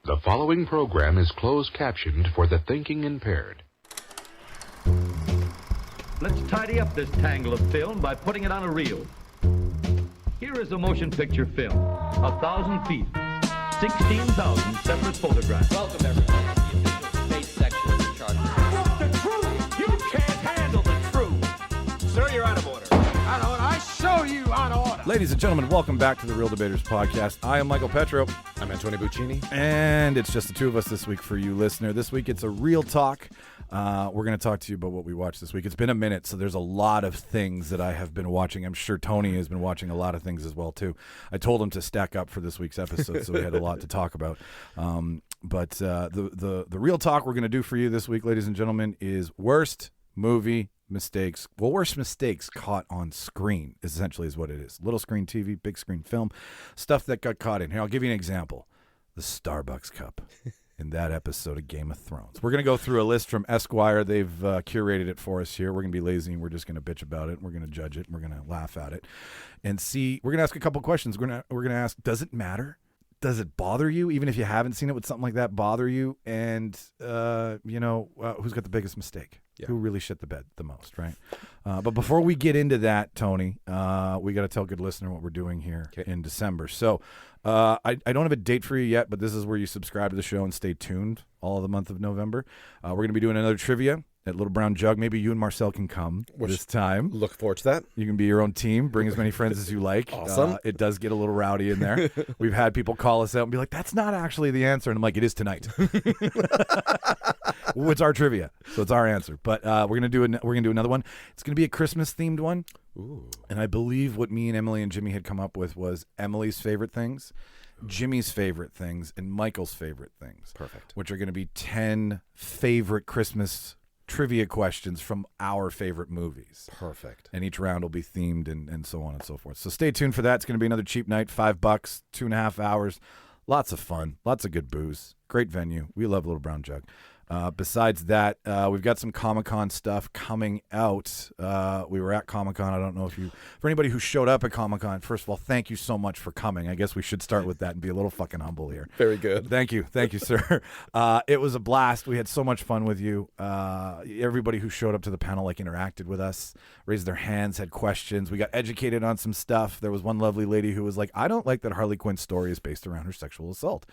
The following program is closed captioned for the thinking impaired. Let's tidy up this tangle of film by putting it on a reel. Here is a motion picture film, 1,000 feet, 16,000 separate photographs. Welcome, everyone, to the official space section of the chart. What's the truth? You can't handle the truth. Sir, you're out of order. Out of order. I show you out of order. Ladies and gentlemen, welcome back to the Real Debaters podcast. I am Michael Petro. I'm Antonio Buccini. And it's just the two of us this week for you, listener. This week it's a real talk. We're going to talk to you about what we watched this week. It's been a minute, so there's a lot of things that I have been watching. I'm sure Tony has been watching a lot of things as well, too. I told him to stack up for this week's episode, so we had a lot to talk about. But the real talk we're going to do for you this week, ladies and gentlemen, is worst movie mistakes. Well, worst mistakes caught on screen, essentially, is what it is. Little screen TV, big screen film, stuff that got caught in. Here, I'll give you an example. The Starbucks cup. In that episode of Game of Thrones. We're going to go through a list from Esquire. They've curated it for us here. We're going to be lazy and we're just going to bitch about it. We're going to judge it. And we're going to laugh at it and see. We're going to ask a couple questions. We're going to ask, does it matter? Does it bother you? Even if you haven't seen it, would something like that bother you? And, who's got the biggest mistake? Yeah. Who really shit the bed the most, right? But before we get into that, Tony, we got to tell good listener what we're doing here in December. So I don't have a date for you yet, but this is where you subscribe to the show and stay tuned all of the month of November. We're going to be doing another trivia at Little Brown Jug. Maybe you and Marcel can come this time. Look forward to that. You can be your own team. Bring as many friends as you like. Awesome. It does get a little rowdy in there. We've had people call us out and be like, that's not actually the answer. And I'm like, it is tonight. It's our trivia, so it's our answer. But we're gonna do another one. It's gonna be a Christmas themed one. Ooh. And I believe what me and Emily and Jimmy had come up with was Emily's favorite things, Jimmy's favorite things, and Michael's favorite things. Perfect. Which are gonna be 10 favorite Christmas trivia questions from our favorite movies. Perfect. And each round will be themed and so on and so forth. So stay tuned for that. It's gonna be another cheap night, $5, 2.5 hours. Lots of fun, lots of good booze, great venue. We love Little Brown Jug. Besides that, we've got some Comic-Con stuff coming out. We were at Comic-Con. I don't know for anybody who showed up at Comic-Con, first of all, thank you so much for coming. I guess we should start with that and be a little fucking humble here. Very good. Thank you, sir. It was a blast. We had so much fun with you. Everybody who showed up to the panel interacted with us, raised their hands, had questions. We got educated on some stuff. There was one lovely lady who was like, I don't like that Harley Quinn's story is based around her sexual assault.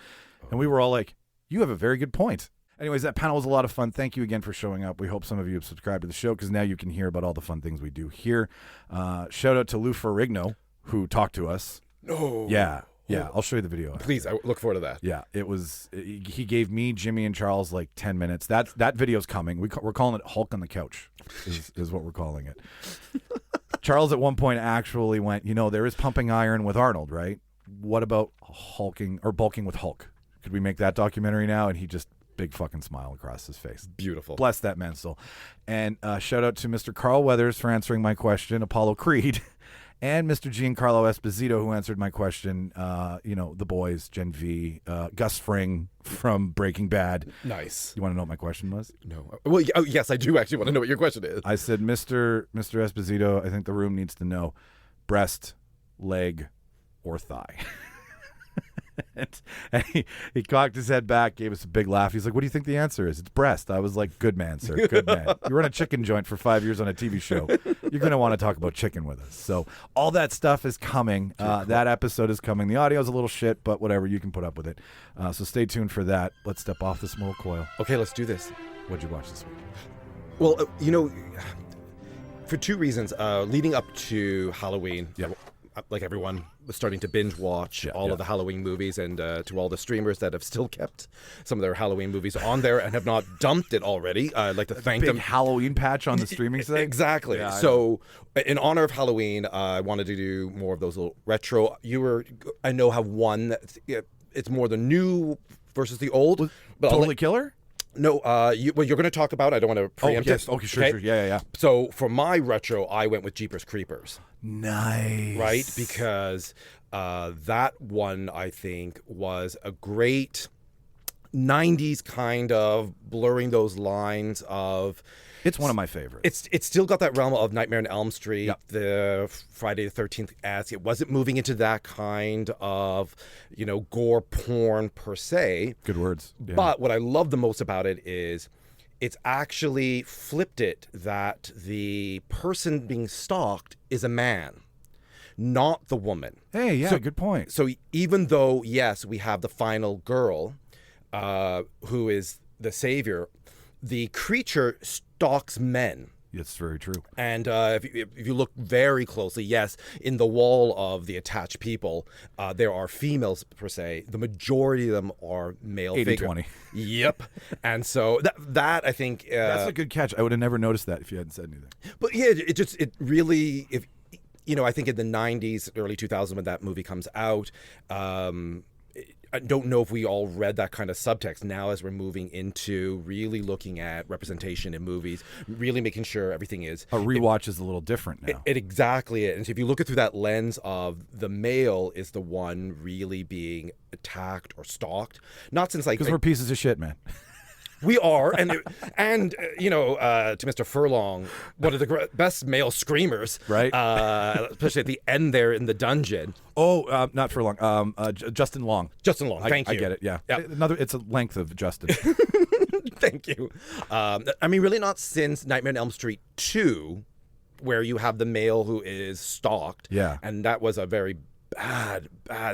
And we were all like, you have a very good point. Anyways, that panel was a lot of fun. Thank you again for showing up. We hope some of you have subscribed to the show because now you can hear about all the fun things we do here. Shout out to Lou Ferrigno, who talked to us. No. Yeah. I'll show you the video. Please, I look forward to that. Yeah, he gave me, Jimmy, and Charles like 10 minutes. That video's coming. We're calling it Hulk on the Couch is what we're calling it. Charles at one point actually went, there is pumping iron with Arnold, right? What about hulking or bulking with Hulk? Could we make that documentary now? And he just big fucking smile across his face. Beautiful. Bless that man's soul. And shout out to Mr. Carl Weathers for answering my question, Apollo Creed, and Mr. Giancarlo Esposito who answered my question, the boys, Gen V, Gus Fring from Breaking Bad. Nice. You want to know what my question was? No. Well, yes, I do actually want to know what your question is. I said, Mr. Esposito, I think the room needs to know breast, leg, or thigh. And he cocked his head back, gave us a big laugh. He's like, what do you think the answer is? It's breast. I was like, good man, sir. Good man. You run a chicken joint for 5 years on a TV show. You're going to want to talk about chicken with us. So all that stuff is coming. Cool. That episode is coming. The audio's a little shit, but whatever. You can put up with it. So stay tuned for that. Let's step off this moral coil. Okay, let's do this. What'd you watch this week? Well, for two reasons. Leading up to Halloween, like everyone was starting to binge watch all of the Halloween movies, and to all the streamers that have still kept some of their Halloween movies on there and have not dumped it already, I'd like to thank them. Halloween patch on the streaming site? Exactly. Yeah, so in honor of Halloween, I wanted to do more of those little retro. I know, have one that's, it's more the new versus the old. But Totally Killer? No, you're going to talk about. I don't want to preempt it. Okay, sure. Yeah. So for my retro, I went with Jeepers Creepers. Nice. Right? Because that one, I think, was a great 90s kind of blurring those lines of It's one of my favorites. It's still got that realm of Nightmare on Elm Street, Yep. the Friday the 13th-esque. It wasn't moving into that kind of, gore porn per se. Good words. Yeah. But what I love the most about it is it's actually flipped it that the person being stalked is a man, not the woman. Hey, yeah, good point. So even though, yes, we have the final girl who is the savior, the creature stalks men. It's very true. And if you look very closely, yes, in the wall of the attached people, there are females per se. The majority of them are male 80-20. Yep. And so that I think... That's a good catch. I would have never noticed that if you hadn't said anything. But yeah, it really... I think in the 90s, early 2000s when that movie comes out... I don't know if we all read that kind of subtext now as we're moving into really looking at representation in movies, really making sure everything is... A rewatch is a little different now. It exactly is. And so if you look at through that lens of the male is the one really being attacked or stalked, not since like... Because we're pieces of shit, man. We are, and to Mr. Furlong, one of the best male screamers, right? Especially at the end there in the dungeon. Oh, not Furlong. Justin Long. Justin Long. Thank you. I get it. Yeah. Yep. It's a length of Justin. Thank you. Really not since Nightmare on Elm Street 2, where you have the male who is stalked. Yeah. And that was a very bad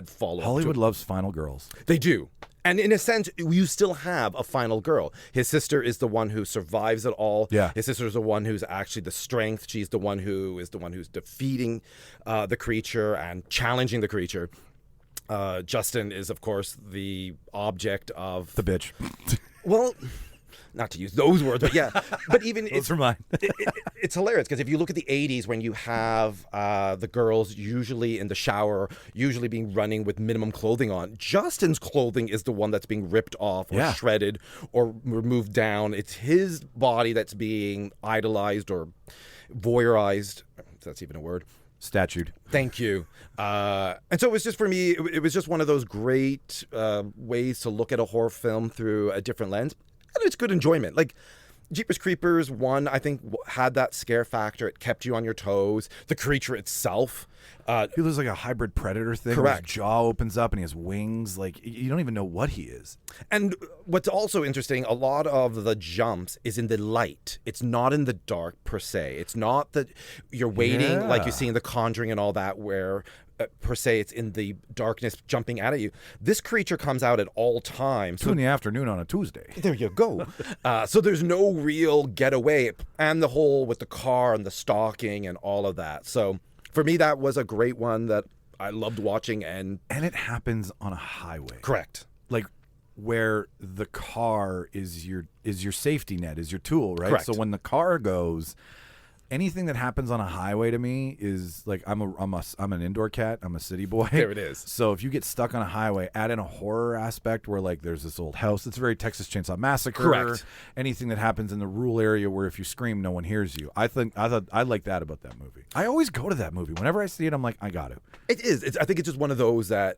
follow-up. Hollywood loves final girls. They do. And in a sense, you still have a final girl. His sister is the one who survives it all. Yeah. His sister is the one who's actually the strength. She's the one who's defeating the creature and challenging the creature. Justin is, of course, the object of... The bitch. Well... Not to use those words, but yeah. But even those are mine. It's hilarious because if you look at the 80s when you have the girls usually in the shower, usually being running with minimum clothing on, Justin's clothing is the one that's being ripped off or shredded or removed down. It's his body that's being idolized or voyeurized, if that's even a word. Statued. Thank you. And so it was just, for me, it was just one of those great ways to look at a horror film through a different lens. And it's good enjoyment. Like Jeepers Creepers 1, I think, had that scare factor. It kept you on your toes. The creature itself. He looks like a hybrid predator thing. Correct. His jaw opens up and he has wings. Like, you don't even know what he is. And what's also interesting, a lot of the jumps is in the light. It's not in the dark, per se. It's not that you're waiting like you see in The Conjuring and all that, where... per se, it's in the darkness jumping out at you. This creature comes out at all times. 2 in the afternoon on a Tuesday. There you go. So there's no real getaway. And the whole with the car and the stalking and all of that. So for me, that was a great one that I loved watching. And it happens on a highway. Correct. Like where the car is your safety net, is your tool, right? Correct. So when the car goes... Anything that happens on a highway to me is like I'm an indoor cat. I'm a city boy. There it is. So if you get stuck on a highway, add in a horror aspect where like there's this old house. It's very Texas Chainsaw Massacre. Correct. Anything that happens in the rural area where if you scream, no one hears you. I like that about that movie. I always go to that movie whenever I see it. I'm like, I got to. It is. I think it's just one of those that.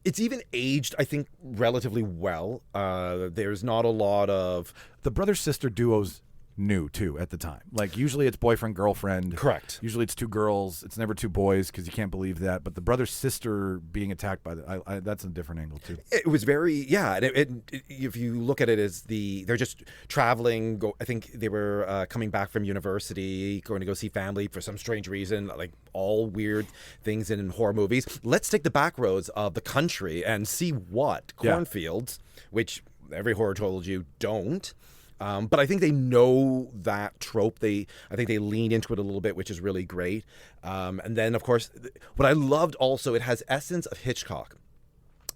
It's even aged, I think, relatively well. There's not a lot of the brother-sister duos. New too at the time. Like usually it's boyfriend girlfriend. Correct. Usually it's 2 girls. It's never 2 boys because you can't believe that. But the brother sister being attacked by that's a different angle too. It was very And if you look at it as they're just traveling. I think they were coming back from university, going to go see family for some strange reason. Like all weird things in horror movies. Let's take the back roads of the country and see what cornfields, which every horror told you don't. But I think they know that trope. I think they lean into it a little bit, which is really great. And then, of course, what I loved also, it has essence of Hitchcock.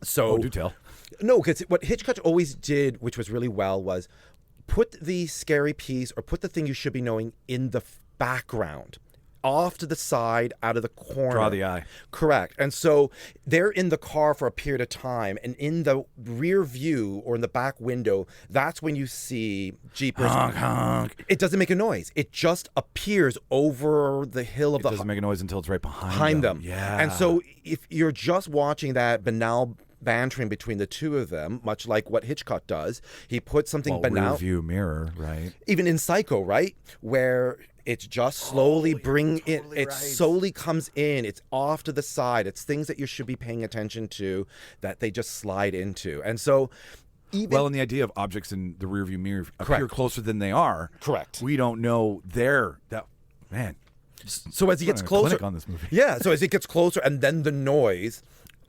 So, do tell. No, because what Hitchcock always did, which was really well, was put the scary piece or put the thing you should be knowing in the background. Off to the side, out of the corner. Draw the eye. Correct. And so they're in the car for a period of time, and in the rear view or in the back window, that's when you see Jeepers. Honk, honk. It doesn't make a noise. It just appears over the hill of It doesn't make a noise until it's right behind them. Yeah. And so if you're just watching that banal bantering between the two of them, much like what Hitchcock does. He puts something Rear banal. view mirror, right? Even in Psycho, right? Where it's just slowly slowly comes in. It's off to the side. It's things that you should be paying attention to that they just slide into. And so and the idea of objects in the rearview mirror appear closer than they are. Correct. We don't know man. So as he gets closer on this movie. Yeah, so as it gets closer, and then the noise,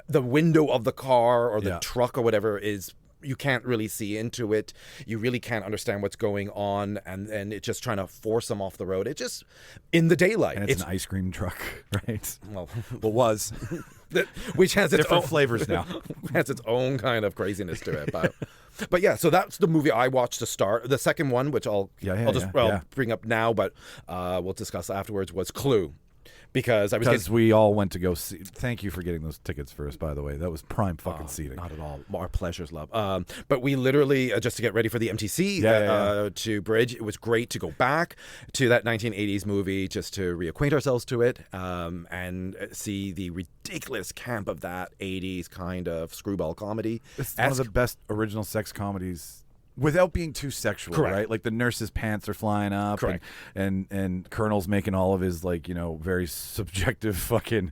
the window of the car or the truck or whatever is, you can't really see into it. You really can't understand what's going on, and it's just trying to force them off the road. It just in the daylight. And it's an ice cream truck, right? Well, was. Which has its different own flavors now. Has its own kind of craziness to it. But yeah, so that's the movie I watched to start. The second one, which I'll bring up now, but we'll discuss afterwards, was Clue. Because we all went to go see. Thank you for getting those tickets for us, by the way. That was prime fucking seating. Not at all. Our pleasures, love. But we literally, just to get ready for the MTC to Bridge, it was great to go back to that 1980s movie just to reacquaint ourselves to it and see the ridiculous camp of that 80s kind of screwball comedy. It's one of the best original sex comedies. Without being too sexual, Correct. right? Like the nurse's pants are flying up, Correct. and Colonel's making all of his very subjective fucking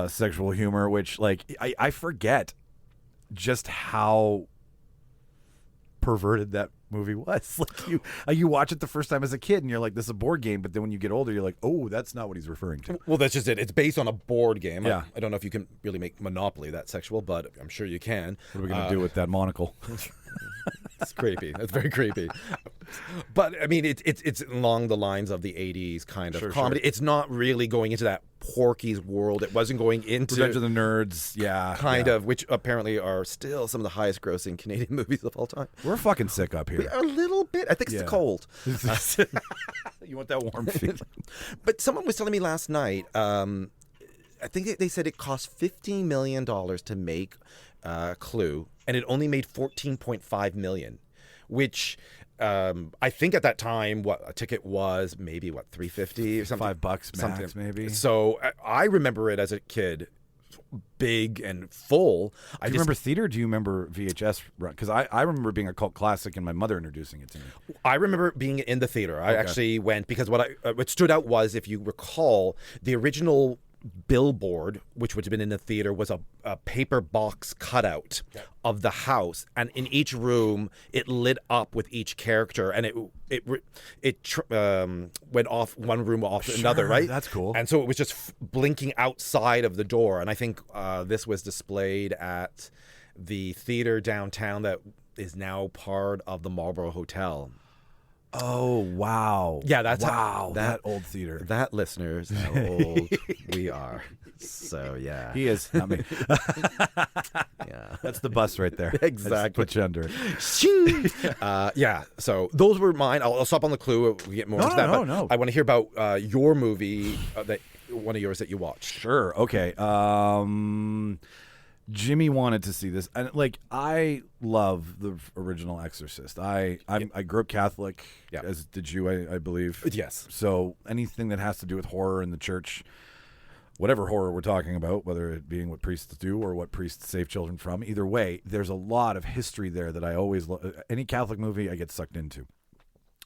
sexual humor, which I forget just how perverted that movie was. You watch it the first time as a kid and you're like, this is a board game, but then when you get older you're like, oh, that's not what he's referring to. Well, that's just it. It's based on a board game. Yeah. I don't know if you can really make Monopoly that sexual, but I'm sure you can. What are we gonna do with that monocle? It's creepy. That's very creepy. But I mean, it's along the lines of the 80s kind of comedy. Sure. It's not really going into that Porky's world. It wasn't going into Revenge of the Nerds, kind of, which apparently are still some of the highest grossing Canadian movies of all time. We're fucking sick up here. We are a little bit. I think it's the cold. You want that warm feeling. But someone was telling me last night. I think they said it cost $15 million to make Clue, and it only made $14.5 million, which I think at that time what a ticket was maybe $3.50 or something, $5 max maybe. So I remember it as a kid, big and full. Do you remember theater? Or do you remember VHS run? Because I remember being a cult classic and my mother introducing it to me. I remember being in the theater. I actually went because what stood out was, if you recall, the original billboard, which would have been in the theater, was a paper box cutout of the house, and in each room it lit up with each character, and it went off one room off another, right? That's cool. And so it was just blinking outside of the door, and I think this was displayed at the theater downtown that is now part of the Marlborough Hotel. Oh, wow. Yeah, that's that old theater. That, listeners, how old we are. So, yeah. He is, not me. Yeah. That's the bus right there. Exactly. Put you under it. Yeah, so those were mine. I'll stop on the Clue. We get more into that. No. I want to hear about your movie, one of yours that you watched. Sure. Okay. Jimmy wanted to see this, and I love the original Exorcist. I grew up Catholic, as did you, I believe. Yes. So anything that has to do with horror in the church, whatever horror we're talking about, whether it being what priests do or what priests save children from, either way, there's a lot of history there that I always any Catholic movie I get sucked into.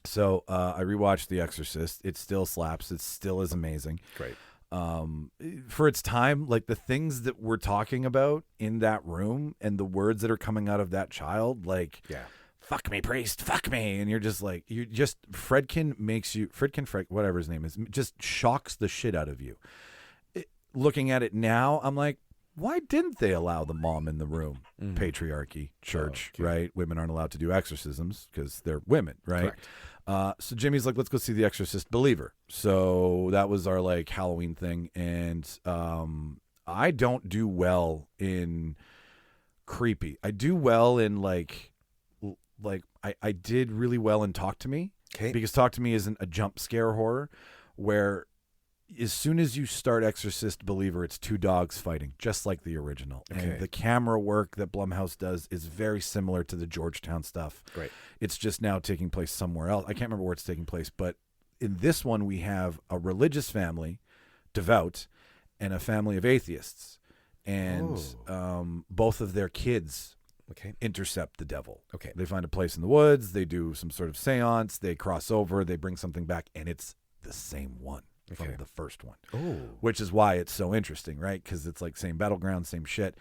So I rewatched The Exorcist. It still slaps. It still is amazing. Great. For its time, the things that we're talking about in that room and the words that are coming out of that child, fuck me, priest, fuck me. And you're just Fredkin, whatever his name is, just shocks the shit out of you. Looking at it now, I'm like, why didn't they allow the mom in the room? Patriarchy, church, right? Women aren't allowed to do exorcisms because they're women, right? Correct. So Jimmy's like, let's go see The Exorcist Believer. So that was our Halloween thing. And I don't do well in creepy. I do well in I did really well in Talk to Me. Okay. Because Talk to Me isn't a jump scare horror where as soon as you start Exorcist Believer, it's two dogs fighting, just like the original. Okay. And the camera work that Blumhouse does is very similar to the Georgetown stuff. Great. It's just now taking place somewhere else. I can't remember where it's taking place, but in this one we have a religious family, devout, and a family of atheists. and both of their kids intercept the devil. Okay. They find a place in the woods. They do some sort of seance. They cross over. They bring something back, and it's the same one from the first one. Oh. Which is why it's so interesting, right? Because it's like same battleground, same shit.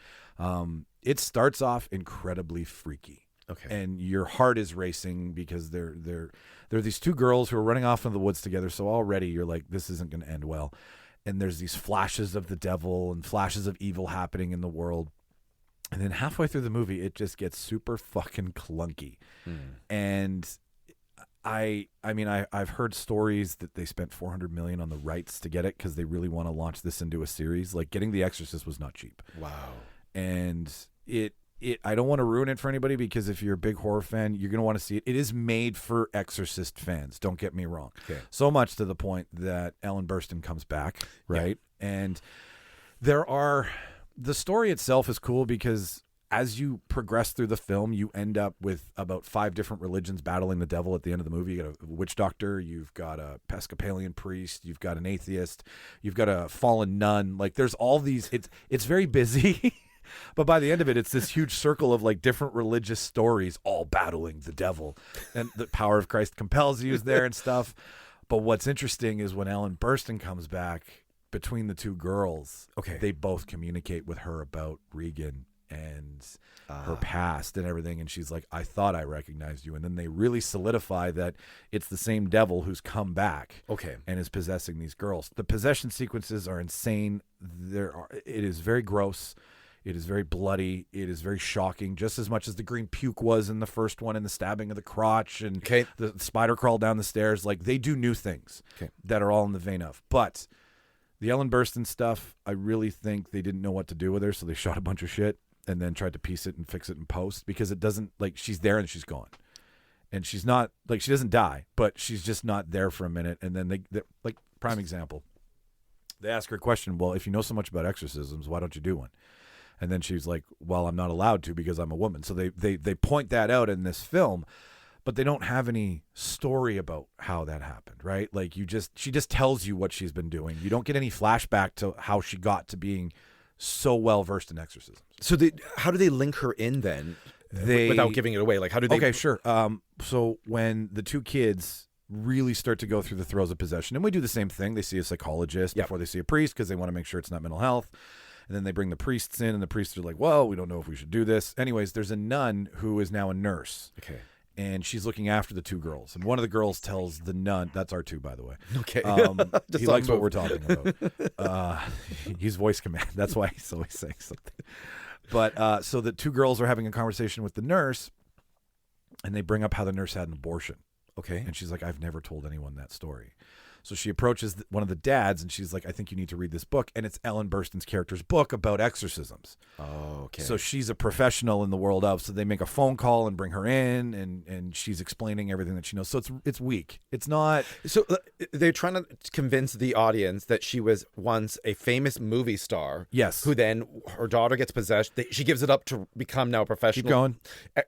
It starts off incredibly freaky. Okay. And your heart is racing because they're these two girls who are running off into the woods together. So already you're like, this isn't going to end well. And there's these flashes of the devil and flashes of evil happening in the world. And then halfway through the movie, it just gets super fucking clunky. And I've heard stories that they spent $400 million on the rights to get it because they really want to launch this into a series. Like getting The Exorcist was not cheap. Wow. And I don't want to ruin it for anybody because if you're a big horror fan, you're going to want to see it. It is made for Exorcist fans. Don't get me wrong. Okay. So much to the point that Ellen Burstyn comes back, right? Yeah. And the story itself is cool because as you progress through the film, you end up with about 5 different religions battling the devil at the end of the movie. You got a witch doctor, you've got a Episcopalian priest, you've got an atheist, you've got a fallen nun. Like there's all these, it's very busy. But by the end of it, it's this huge circle of like different religious stories all battling the devil. And the power of Christ compels you is there and stuff. But what's interesting is when Ellen Burstyn comes back, between the two girls, they both communicate with her about Regan and her past and everything. And she's like, I thought I recognized you. And then they really solidify that it's the same devil who's come back and is possessing these girls. The possession sequences are insane. It is very gross. It is very bloody. It is very shocking, just as much as the green puke was in the first one and the stabbing of the crotch and the spider crawl down the stairs. Like, they do new things that are all in the vein of. But the Ellen Burstyn stuff, I really think they didn't know what to do with her, so they shot a bunch of shit and then tried to piece it and fix it in post because it doesn't, like, she's there and she's gone. And she's not, like, she doesn't die, but she's just not there for a minute. And then they like, prime example, they ask her a question, well, if you know so much about exorcisms, why don't you do one? And then she's like, well, I'm not allowed to because I'm a woman. So they point that out in this film, but they don't have any story about how that happened, right? Like she just tells you what she's been doing. You don't get any flashback to how she got to being so well versed in exorcisms. So how do they link her in then? Without giving it away, like how do they? Okay, sure. So when the two kids really start to go through the throes of possession, and we do the same thing. They see a psychologist before they see a priest because they want to make sure it's not mental health. And then they bring the priests in, and the priests are like, well, we don't know if we should do this. Anyways, there's a nun who is now a nurse. Okay. And she's looking after the two girls. And one of the girls tells the nun, that's our two, by the way. Okay. He likes what we're talking about. Use voice command. That's why he's always saying something. But so the two girls are having a conversation with the nurse, and they bring up how the nurse had an abortion. Okay. And she's like, I've never told anyone that story. So she approaches one of the dads, and she's like, I think you need to read this book. And it's Ellen Burstyn's character's book about exorcisms. Oh, okay. So she's a professional in the world of, so they make a phone call and bring her in, and she's explaining everything that she knows. So it's weak. It's not. So they're trying to convince the audience that she was once a famous movie star. Yes. Who then, her daughter gets possessed. She gives it up to become now a professional. Keep going.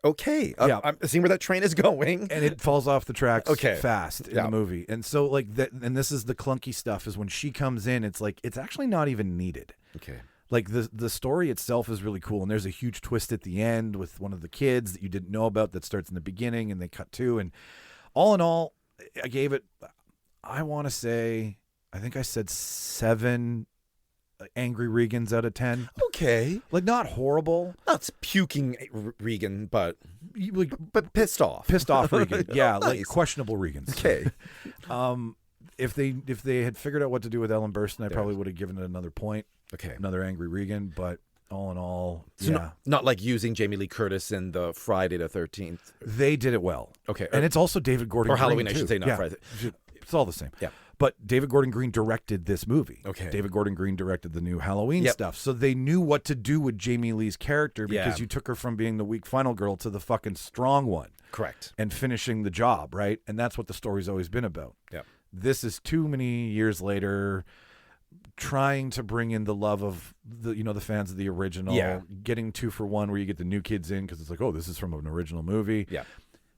Okay. Yeah. I'm seeing where that train is going. And it falls off the tracks fast in Yeah. the movie. And so, like, that, and this is the clunky stuff, is when she comes in, it's like, it's actually not even needed. Okay. Like, the story itself is really cool, and there's a huge twist at the end with one of the kids that you didn't know about that starts in the beginning, and they cut to, and all in all, I gave it, I want to say, I think I said 7 angry Regans out of 10. Okay. Like, not horrible. Not puking Regan, but pissed off. Pissed off Regan. Yeah, Nice. like questionable Regans. Okay. If they had figured out what to do with Ellen Burstyn, I probably would have given it another point. Okay. Another angry Regan, but all in all, So not like using Jamie Lee Curtis in the Friday the 13th. They did it well. Okay. And it's also David Gordon Or Green, Halloween, I too. should say, not Yeah. Friday. It's all the same. Yeah. But David Gordon Green directed this movie. Okay. David Gordon Green directed the new Halloween stuff. So they knew what to do with Jamie Lee's character because you took her from being the weak final girl to the fucking strong one. Correct. And finishing the job, right? And that's what the story's always been about. Yeah. This is too many years later, trying to bring in the love of the fans of the original, getting 2 for 1 where you get the new kids in because it's like, oh, this is from an original movie. Yeah.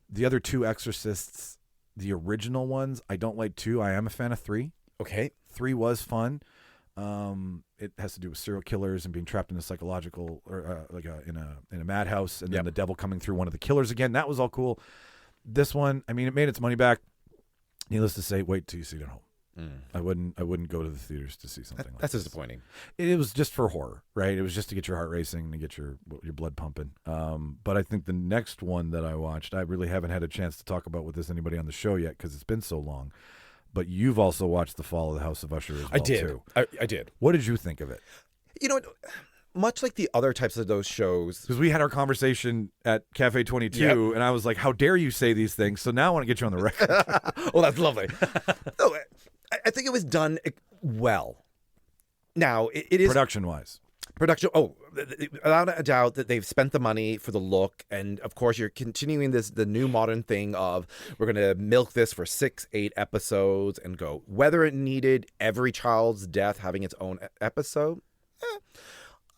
The other 2 Exorcists, the original ones, I don't like 2. I am a fan of 3. Okay. 3 was fun. It has to do with serial killers and being trapped in a psychological or in a madhouse, and then the devil coming through one of the killers again. That was all cool. This one, I mean, it made its money back. Needless to say, wait till you see it at home. I wouldn't go to the theaters to see something like that's this. disappointing. It was just for horror, right? It was just to get your heart racing and to get your blood pumping. But I think the next one that I watched, I really haven't had a chance to talk about with anybody on the show yet because it's been so long. But you've also watched The Fall of the House of Usher as well, too. I did. What did you think of it? You know, much like the other types of those shows. Because we had our conversation at Cafe 22, and I was like, how dare you say these things? So now I want to get you on the record. Well, that's lovely. No, I think it was done well. Now, it is... Production-wise. Without a doubt that they've spent the money for the look, and of course you're continuing the new modern thing of we're going to milk this for 6-8 episodes and go. Whether it needed every child's death having its own episode,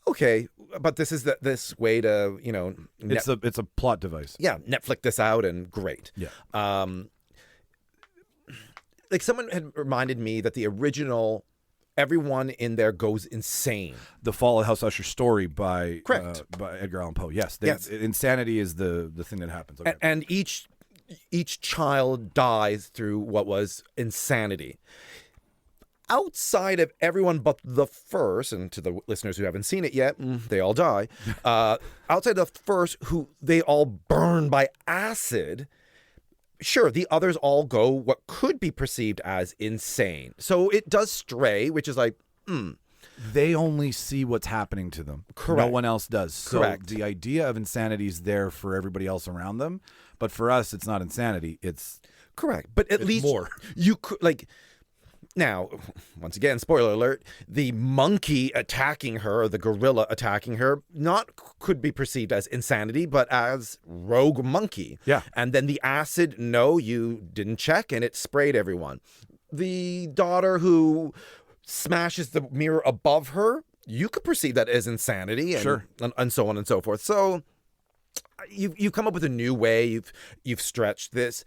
okay, but this is this way to, you know... It's a plot device. Yeah, Netflix this out and great. Yeah. Like someone had reminded me that the original... Everyone in there goes insane. The Fall of House Usher story by Edgar Allan Poe. Yes, insanity is the thing that happens. Okay. And each child dies through what was insanity. Outside of everyone but the first, and to the listeners who haven't seen it yet, they all die. Outside of the first, who they all burn by acid. Sure, the others all go what could be perceived as insane. So it does stray, which is like, They only see what's happening to them. Correct. No one else does. So Correct. The idea of insanity is there for everybody else around them. But for us, it's not insanity. It's correct. But at least more. You could, like... Now, once again, spoiler alert, the monkey attacking her, or the gorilla attacking her, could be perceived as insanity, but as rogue monkey. Yeah. And then the acid, no, you didn't check, and it sprayed everyone. The daughter who smashes the mirror above her, you could perceive that as insanity, and, sure. and so on and so forth. So you've come up with a new way, you've stretched this.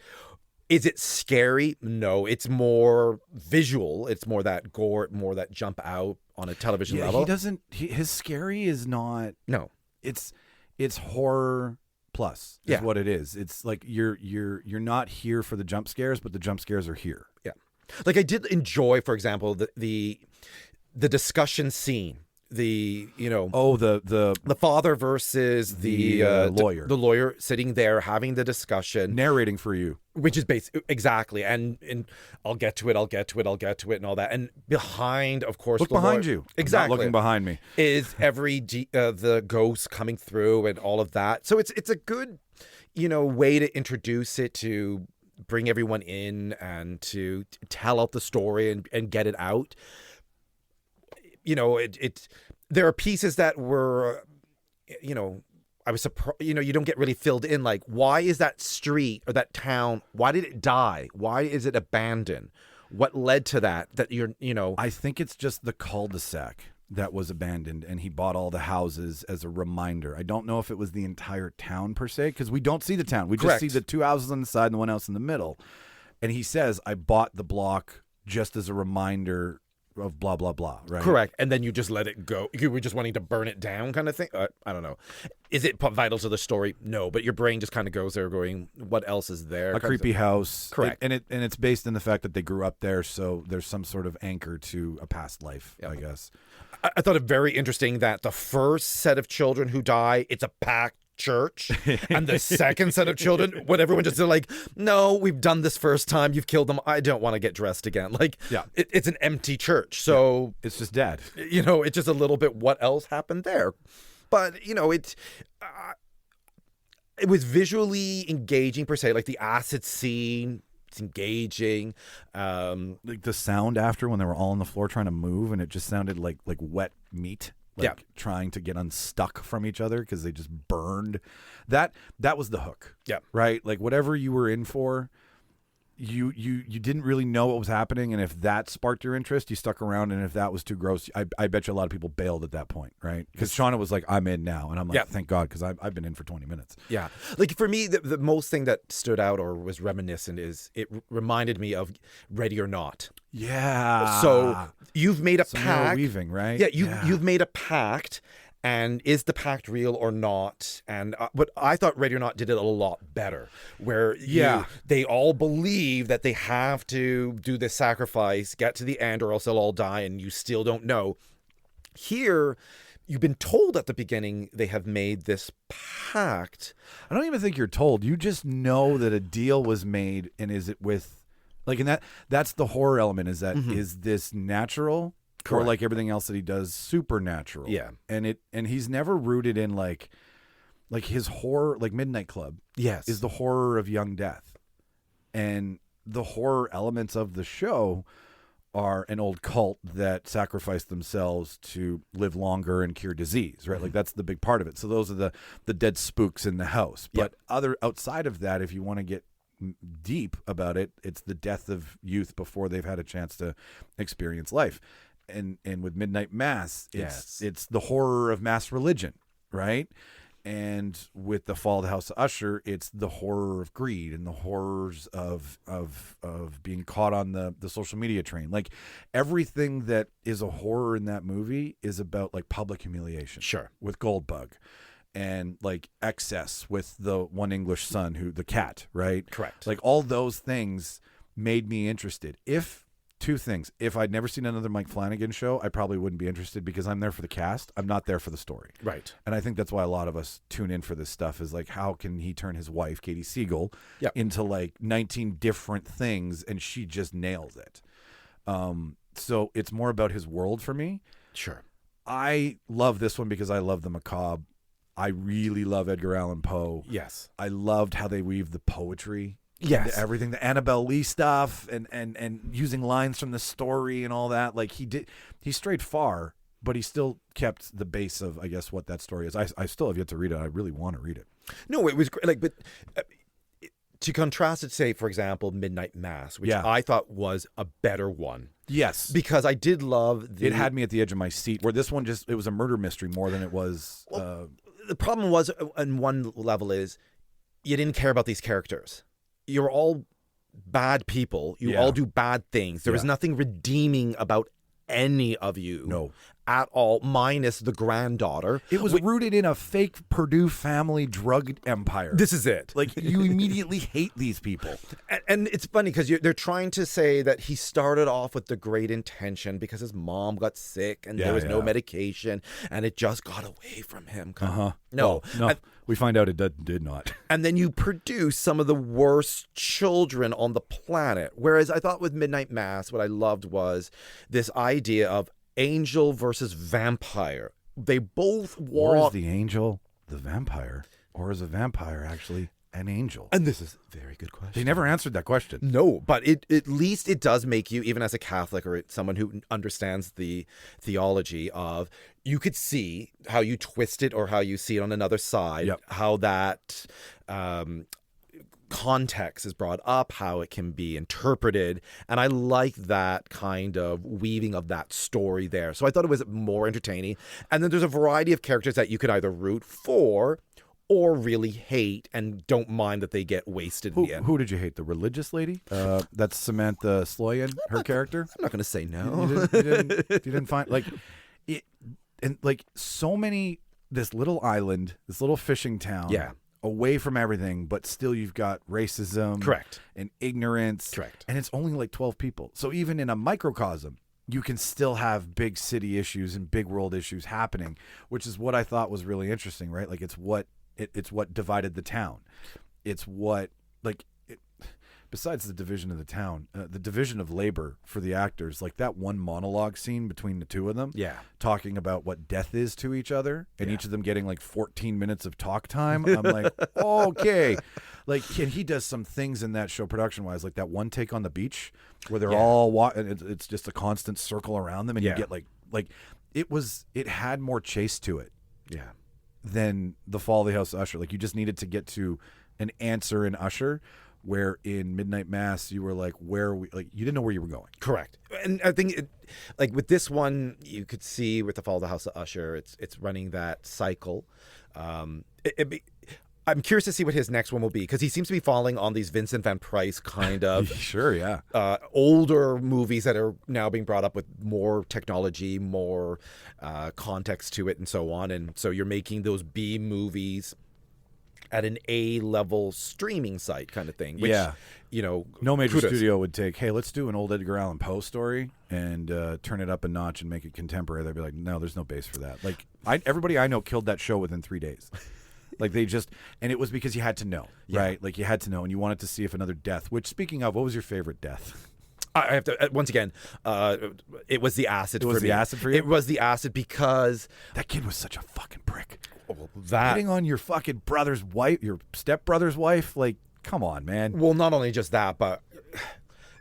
Is it scary? No, it's more visual. It's more that gore, more that jump out on a television level. He doesn't. His scary is not. No, it's horror plus. Is what it is. It's like you're not here for the jump scares, but the jump scares are here. Yeah, like I did enjoy, for example, the discussion scene. The father versus the lawyer. The lawyer sitting there having the discussion, narrating for you, which is exactly. And I'll get to it, and all that. And behind, of course, look behind you. Exactly, I'm not looking behind me is the ghost coming through and all of that. So it's a good, way to introduce it, to bring everyone in and to tell out the story and get it out. There are pieces that were, I was surprised, you don't get really filled in. Like, why is that street or that town, why did it die? Why is it abandoned? What led to that I think it's just the cul-de-sac that was abandoned, and he bought all the houses as a reminder. I don't know if it was the entire town per se, because we don't see the town. We Correct. just see the two houses on the side and the one house in the middle. And he says, I bought the block just as a reminder of blah, blah, blah, right? Correct. And then you just let it go. You were just wanting to burn it down kind of thing. I don't know. Is it vital to the story? No, but your brain just kind of goes there going, what else is there? A creepy house. Correct. And it's based in the fact that they grew up there, so there's some sort of anchor to a past life, I guess. I thought it very interesting that the first set of children who die, it's a packed church, and the second set of children, when everyone just they're like, no, we've done this first time, you've killed them, I don't want to get dressed again. Like, it's an empty church, so it's just dead. It's just a little bit what else happened there. But it was visually engaging per se, like the acid scene. It's engaging. Like the sound after when they were all on the floor trying to move, and it just sounded like wet meat. Trying to get unstuck from each other because they just burned. That was the hook. Yeah. Right? Like whatever you were in for, you didn't really know what was happening, and if that sparked your interest, you stuck around, and if that was too gross, I bet you a lot of people bailed at that point, right? Because Shauna was like, I'm in now, and I'm like, thank God, because I've been in for 20 minutes. Yeah. Like, for me, the most thing that stood out or was reminiscent is it reminded me of Ready or Not. Yeah. So you've made a Some pact. weaving, right? Yeah, you've made a pact. And is the pact real or not? And but I thought Ready or Not did it a lot better, where they all believe that they have to do this sacrifice, get to the end, or else they'll all die, and you still don't know. Here, you've been told at the beginning they have made this pact. I don't even think you're told. You just know that a deal was made, and is it with, like, and that's the horror element. Is that is this natural? Correct. Or like everything else that he does, supernatural. Yeah. And he's never rooted in like his horror, like Midnight Club. Yes. Is the horror of young death. And the horror elements of the show are an old cult that sacrificed themselves to live longer and cure disease, right? Like that's the big part of it. So those are the dead spooks in the house. But outside of that, if you want to get deep about it, it's the death of youth before they've had a chance to experience life. And with Midnight Mass, it's the horror of mass religion, right? And with the Fall of the House of Usher, it's the horror of greed and the horrors of being caught on the social media train. Like everything that is a horror in that movie is about like public humiliation. Sure. With Goldbug. And like excess with the one English son, the cat, right? Correct. Like all those things made me interested. Two things. If I'd never seen another Mike Flanagan show, I probably wouldn't be interested because I'm there for the cast. I'm not there for the story. Right. And I think that's why a lot of us tune in for this stuff is like, how can he turn his wife, Katie Siegel, into like 19 different things and she just nails it. So it's more about his world for me. Sure. I love this one because I love the macabre. I really love Edgar Allan Poe. Yes. I loved how they weave the poetry. Yes. Everything, the Annabelle Lee stuff and using lines from the story and all that. Like he strayed far, but he still kept the base of, I guess, what that story is. I still have yet to read it. I really want to read it. No, it was great. Like, but to contrast it, say, for example, Midnight Mass, which I thought was a better one. Yes. Because I did love It had me at the edge of my seat, where this one it was a murder mystery more than it was. The problem was, on one level, is you didn't care about these characters. You're all bad people. You all do bad things. There was nothing redeeming about any of you at all, minus the granddaughter. It was rooted in a fake Purdue family drug empire. This is it. Like, you immediately hate these people. And it's funny because they're trying to say that he started off with the great intention because his mom got sick and there was no medication and it just got away from him. No. We find out it did not. And then you produce some of the worst children on the planet. Whereas I thought with Midnight Mass, what I loved was this idea of angel versus vampire. They both walk. Or is the angel the vampire? Or is a vampire actually an angel? And this is a very good question. They never answered that question. No, but at least it does make you, even as a Catholic or someone who understands the theology of, you could see how you twist it or how you see it on another side, how that context is brought up, how it can be interpreted. And I like that kind of weaving of that story there. So I thought it was more entertaining. And then there's a variety of characters that you could either root for or really hate and don't mind that they get wasted in the end. Who did you hate? The religious lady? That's Samantha Sloyan, her character? I'm not going to say no. You didn't find, like, it, and like so many, this little island, this little fishing town. Yeah. Away from everything, but still you've got racism. Correct. And ignorance. Correct. And it's only like 12 people. So even in a microcosm, you can still have big city issues and big world issues happening, which is what I thought was really interesting, right? Like it's what divided the town. It's what, like, besides the division of the town, the division of labor for the actors, like that one monologue scene between the two of them, talking about what death is to each other, and each of them getting like 14 minutes of talk time. I'm like, okay. Like, and he does some things in that show production-wise, like that one take on the beach where they're all and it's just a constant circle around them, and you get like it had more chase to it than the Fall of the House of Usher. Like, you just needed to get to an answer in Usher, where in Midnight Mass you were like, where are we? Like, you didn't know where you were going. Correct. And I think, like with this one, you could see with the Fall of the House of Usher, it's running that cycle. I'm curious to see what his next one will be, because he seems to be falling on these Vincent Van Price kind of Sure, yeah. Older movies that are now being brought up with more technology, more context to it, and so on. And so you're making those B movies at an A-level streaming site kind of thing. Which, you know, no major kudos. studio would take, hey, let's do an old Edgar Allan Poe story and turn it up a notch and make it contemporary. They'd be like, no, there's no base for that. Like, everybody I know killed that show within 3 days. Like, they just, and it was because you had to know, right? Like, you had to know, and you wanted to see if another death, which, speaking of, what was your favorite death? I have to, once again, it was the acid for me. It was the acid for you? It was the acid because... That kid was such a fucking prick. That... Hitting on your fucking brother's wife, your stepbrother's wife, like, come on, man. Well, not only just that, but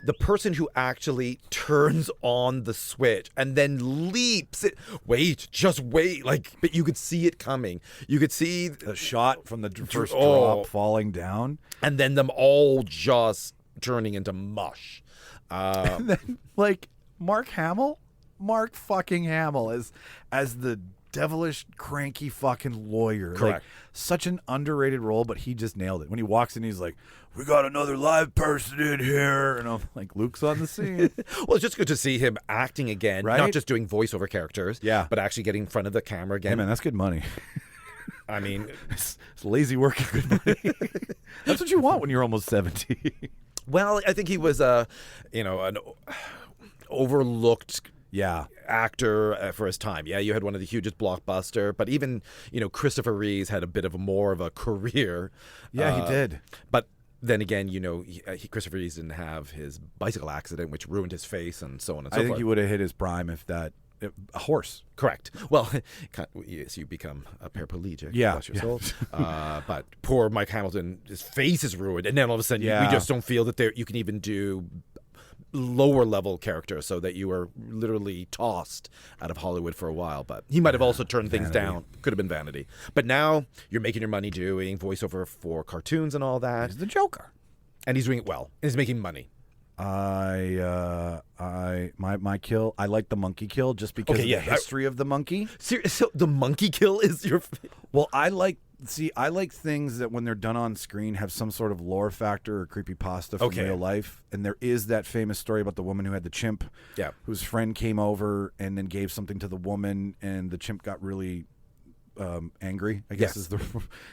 the person who actually turns on the switch and then leaps it. Wait, just wait. Like, but you could see it coming. You could see the shot from the first drop falling down. And then them all just turning into mush. And then, like, Mark fucking Hamill as the devilish, cranky fucking lawyer. Correct. Like, such an underrated role, but he just nailed it. When he walks in, he's like, we got another live person in here. And I'm like, Luke's on the scene. Well, it's just good to see him acting again, right? Not just doing voiceover characters, but actually getting in front of the camera again. Hey, man, that's good money. I mean, it's lazy work and good money. That's what you want when you're almost 70. Well, I think he was, an overlooked actor for his time. Yeah, you had one of the hugest blockbuster, but even, Christopher Reeves had a bit of more of a career. Yeah, he did. But then again, Christopher Reeves didn't have his bicycle accident, which ruined his face and so on and so forth. I think he would have hit his prime if a horse. Correct. Well, yes, you become a paraplegic. Yeah. Bless your soul. But poor Mike Hamilton, his face is ruined. And then all of a sudden, we just don't feel that you can even do lower level characters, so that you were literally tossed out of Hollywood for a while. But he might have also turned things down. Could have been vanity. But now you're making your money doing voiceover for cartoons and all that. He's the Joker. And he's doing it well. He's making money. My kill. I like the monkey kill just because of the history of the monkey. So the monkey kill is your. Well, I like things that when they're done on screen have some sort of lore factor or creepypasta from real life. And there is that famous story about the woman who had the chimp, whose friend came over and then gave something to the woman, and the chimp got really angry, I guess is the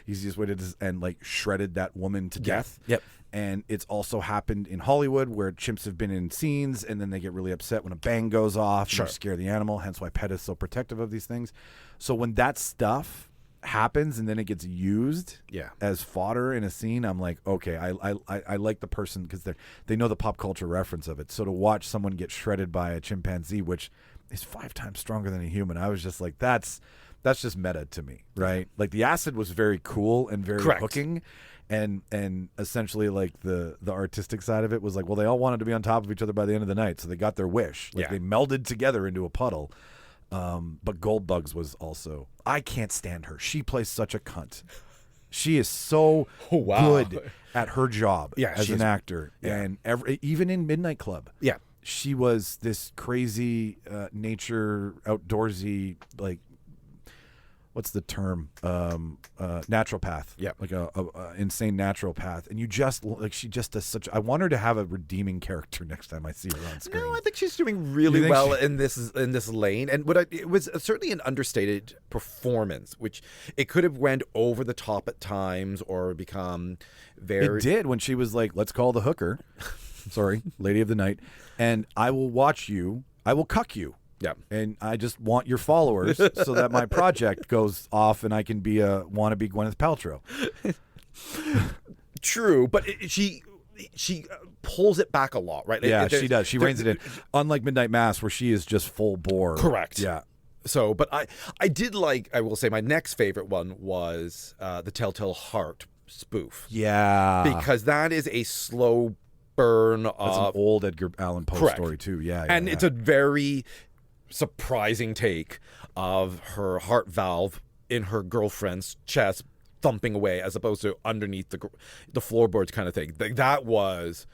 easiest way to and like shredded that woman to death. Yep. And it's also happened in Hollywood where chimps have been in scenes and then they get really upset when a bang goes off and you scare the animal, hence why PETA is so protective of these things. So when that stuff happens and then it gets used as fodder in a scene, I'm like, okay, I like the person because they know the pop culture reference of it. So to watch someone get shredded by a chimpanzee, which is 5 times stronger than a human, I was just like, that's just meta to me, right? Like the acid was very cool and very hooking. And essentially, like the artistic side of it was like, well, they all wanted to be on top of each other by the end of the night, so they got their wish. Like they melded together into a puddle. But Goldbugs was also, I can't stand her. She plays such a cunt. She is so good at her job as an actor, and even in Midnight Club, she was this crazy nature outdoorsy, like. What's the term? Naturopath. Yeah, like a insane naturopath. And you just like she just does such. I want her to have a redeeming character next time I see her on screen. No, I think she's doing really well in this lane. And it was certainly an understated performance, which it could have went over the top at times or become very. It did when she was like, "Let's call the hooker." Sorry, Lady of the Night, and I will watch you. I will cuck you. Yeah, and I just want your followers so that my project goes off and I can be a wannabe Gwyneth Paltrow. True, but she pulls it back a lot, right? Yeah, she does. She reins it in. Unlike Midnight Mass, where she is just full bore. Correct. Yeah. So, but I did like. I will say my next favorite one was the Telltale Heart spoof. Yeah, because that is a slow burn. That's an old Edgar Allan Poe story too. Yeah, and it's a very surprising take of her heart valve in her girlfriend's chest thumping away as opposed to underneath the floorboards kind of thing. That was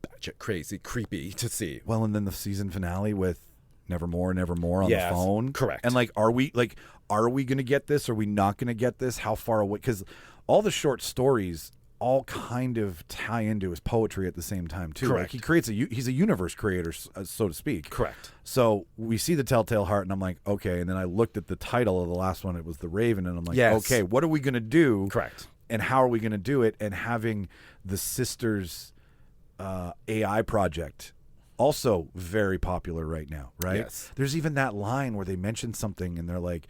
batshit crazy, creepy to see. Well, and then the season finale with Nevermore on the phone. Correct. And are we going to get this? Are we not going to get this? How far away? Because all the short stories all kind of tie into his poetry at the same time too. Correct. He creates he's a universe creator, so to speak. Correct. So we see the Telltale Heart, and I'm like, okay. And then I looked at the title of the last one. It was The Raven, and I'm like, okay, what are we going to do? Correct. And how are we going to do it? And having the sisters AI project, also very popular right now, right? Yes. There's even that line where they mention something, and they're like,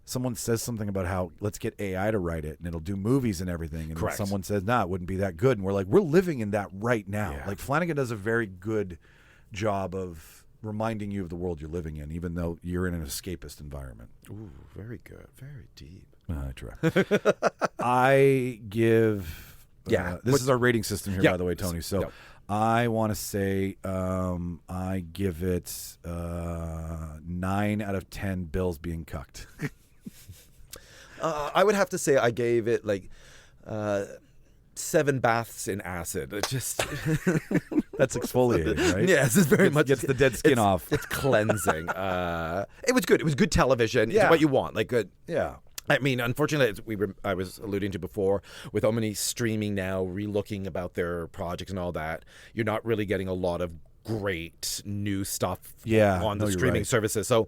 someone says something about how let's get AI to write it and it'll do movies and everything. And Correct. someone says, it wouldn't be that good. And we're like, we're living in that right now. Yeah. Like Flanagan does a very good job of reminding you of the world you're living in, even though you're in an escapist environment. Ooh, very good. Very deep. I try. I give... this is our rating system here, by the way, Tony. So I want to say I give it 9 out of 10 bills being cucked. I would have to say I gave it 7 baths in acid. It just That's exfoliating, right? Yes, it's very much gets the dead skin off. It's cleansing. It was good. It was good television. Yeah. It's what you want. Good. Yeah. I mean, unfortunately, I was alluding to before, with Omni streaming now, relooking about their projects and all that, you're not really getting a lot of great new stuff on the streaming services. So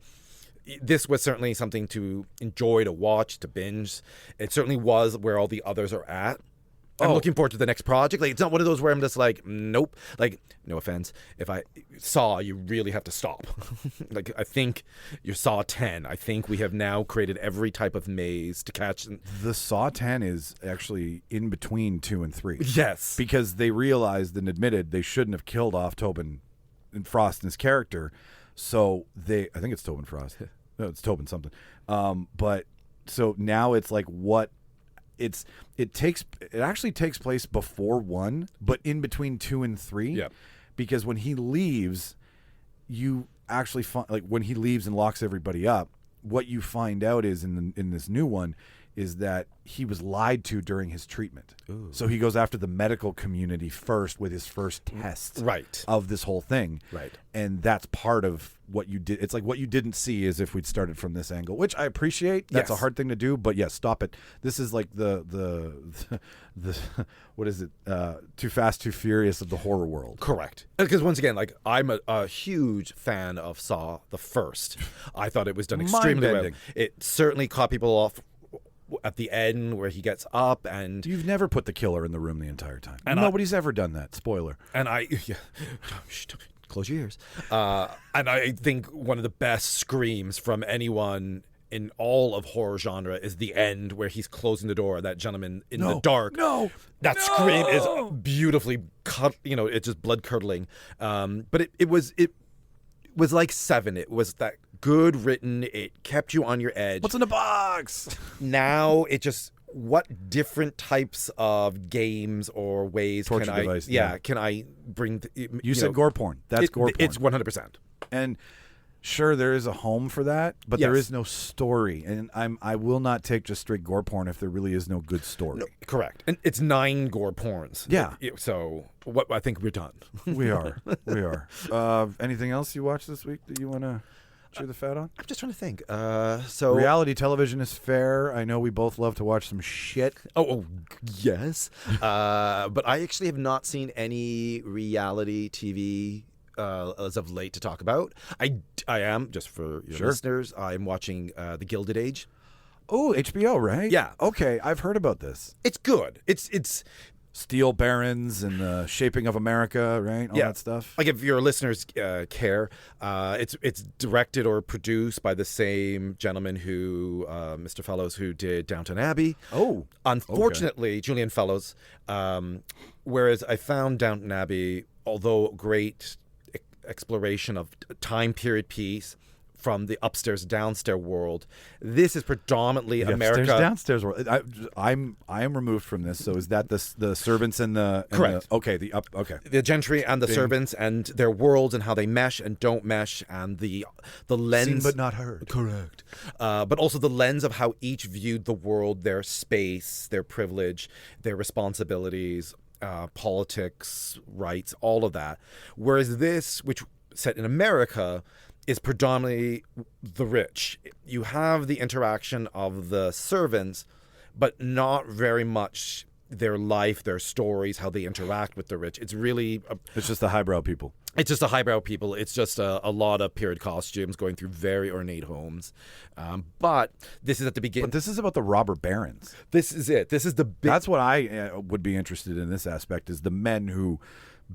this was certainly something to enjoy, to watch, to binge. It certainly was where all the others are at. I'm looking forward to the next project. It's not one of those where I'm just like, nope. No offense. If I Saw, you really have to stop. I think you Saw 10. I think we have now created every type of maze to catch. The Saw 10 is actually in between 2 and 3. Yes. Because they realized and admitted they shouldn't have killed off Tobin and Frost and his character. So I think it's Tobin Frost. No, it's Tobin something. But so now it's like it actually takes place before 1, but in between 2 and 3. Yeah. Because when he leaves, you actually find, when he leaves and locks everybody up, what you find out is in this new one is that he was lied to during his treatment. Ooh. So he goes after the medical community first with his first test of this whole thing. Right. And that's part of what you did. It's like what you didn't see is if we'd started from this angle, which I appreciate. That's a hard thing to do, but yes, stop it. This is like the what is it? Too Fast, Too Furious of the horror world. Correct. Because once again, I'm a huge fan of Saw the first. I thought it was done extremely well. It certainly caught people off at the end where he gets up and... You've never put the killer in the room the entire time. And nobody's ever done that. Spoiler. And close your ears. And I think one of the best screams from anyone in all of horror genre is the end where he's closing the door, that gentleman in the dark. That scream is beautifully cut. It's just blood curdling. But it was like 7. It was that good written. It kept you on your edge. What's in the box? Now it just, what different types of games or ways Torture can device, can I bring? You said gore porn. That's gore porn. It's 100%. And sure, there is a home for that, but there is no story. And I will not take just straight gore porn if there really is no good story. No, correct. And it's 9 gore porns. Yeah. So I think we're done. We are. Anything else you watched this week that you want to chew the fat on? I'm just trying to think. Reality television is fair. I know we both love to watch some shit. Oh yes. But I actually have not seen any reality TV as of late to talk about. I am, just for your listeners, I'm watching The Gilded Age. Oh, HBO, right? Yeah. Okay, I've heard about this. It's good. It's Steel Barons and the Shaping of America, right? All that stuff. Like, if your listeners care, it's directed or produced by the same gentleman who, Mr. Fellows, who did Downton Abbey. Oh, unfortunately, Julian Fellows. Whereas I found Downton Abbey, although great exploration of time period piece, from the upstairs downstairs world. This is predominantly America. Upstairs downstairs world. I am removed from this. So is that the servants and the Correct. Okay. The gentry and the servants and their worlds and how they mesh and don't mesh, and the lens, Seen but not heard. Correct. But also the lens of how each viewed the world, their space, their privilege, their responsibilities, politics, rights, all of that. Whereas this, which set in America, is predominantly the rich. You have the interaction of the servants, but not very much their life, their stories, how they interact with the rich. It's really... It's just the highbrow people. It's just the highbrow people. It's just a lot of period costumes going through very ornate homes. But this is at the beginning. But this is about the robber barons. This is it. This is the big... That's what I would be interested in this aspect, is the men who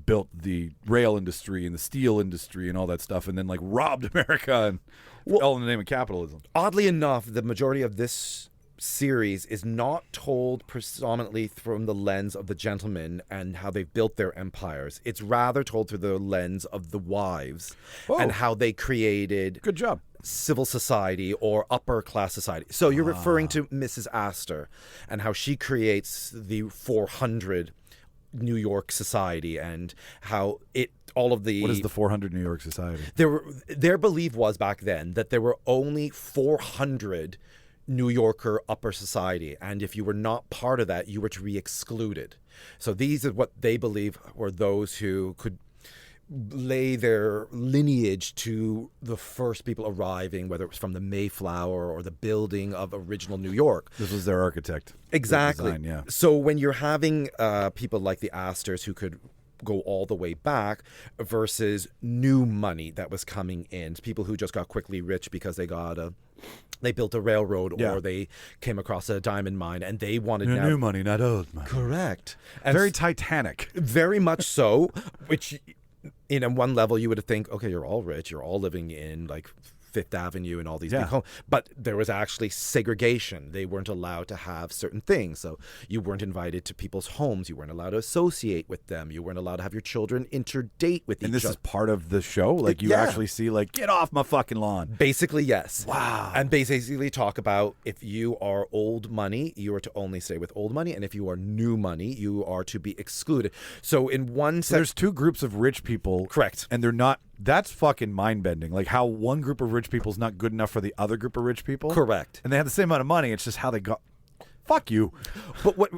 built the rail industry and the steel industry and all that stuff, and then like robbed America, and all in the name of capitalism. Oddly enough, the majority of this series is not told predominantly from the lens of the gentlemen and how they've built their empires. It's rather told through the lens of the wives and how they created Good job. civil society or upper class society. So you're referring to Mrs. Astor and how she creates the 400 New York society, and how all of the... What is the 400 New York society? Their belief was back then that there were only 400 New Yorker upper society, and if you were not part of that, you were to be excluded. So these are what they believe were those who could lay their lineage to the first people arriving, whether it was from the Mayflower or the building of original New York. This was their architect. Exactly. Design, yeah. So when you're having people like the Astors who could go all the way back versus new money that was coming in, people who just got quickly rich because they built a railroad or they came across a diamond mine and they wanted new money, not old money. Correct. And Very Titanic. Very much so, which in one level you would think, okay, you're all rich, you're all living in like Fifth Avenue and all these big homes, but there was actually segregation. They weren't allowed to have certain things. So you weren't invited to people's homes. You weren't allowed to associate with them. You weren't allowed to have your children interdate with each other. And this is part of the show? Like you actually see like, get off my fucking lawn. Basically, yes. Wow. And basically talk about if you are old money, you are to only stay with old money. And if you are new money, you are to be excluded. So in one sense... There's two groups of rich people. Correct. And they're not... That's fucking mind-bending. Like how one group of rich people is not good enough for the other group of rich people. Correct. And they have the same amount of money. It's just how they got... Fuck you. But what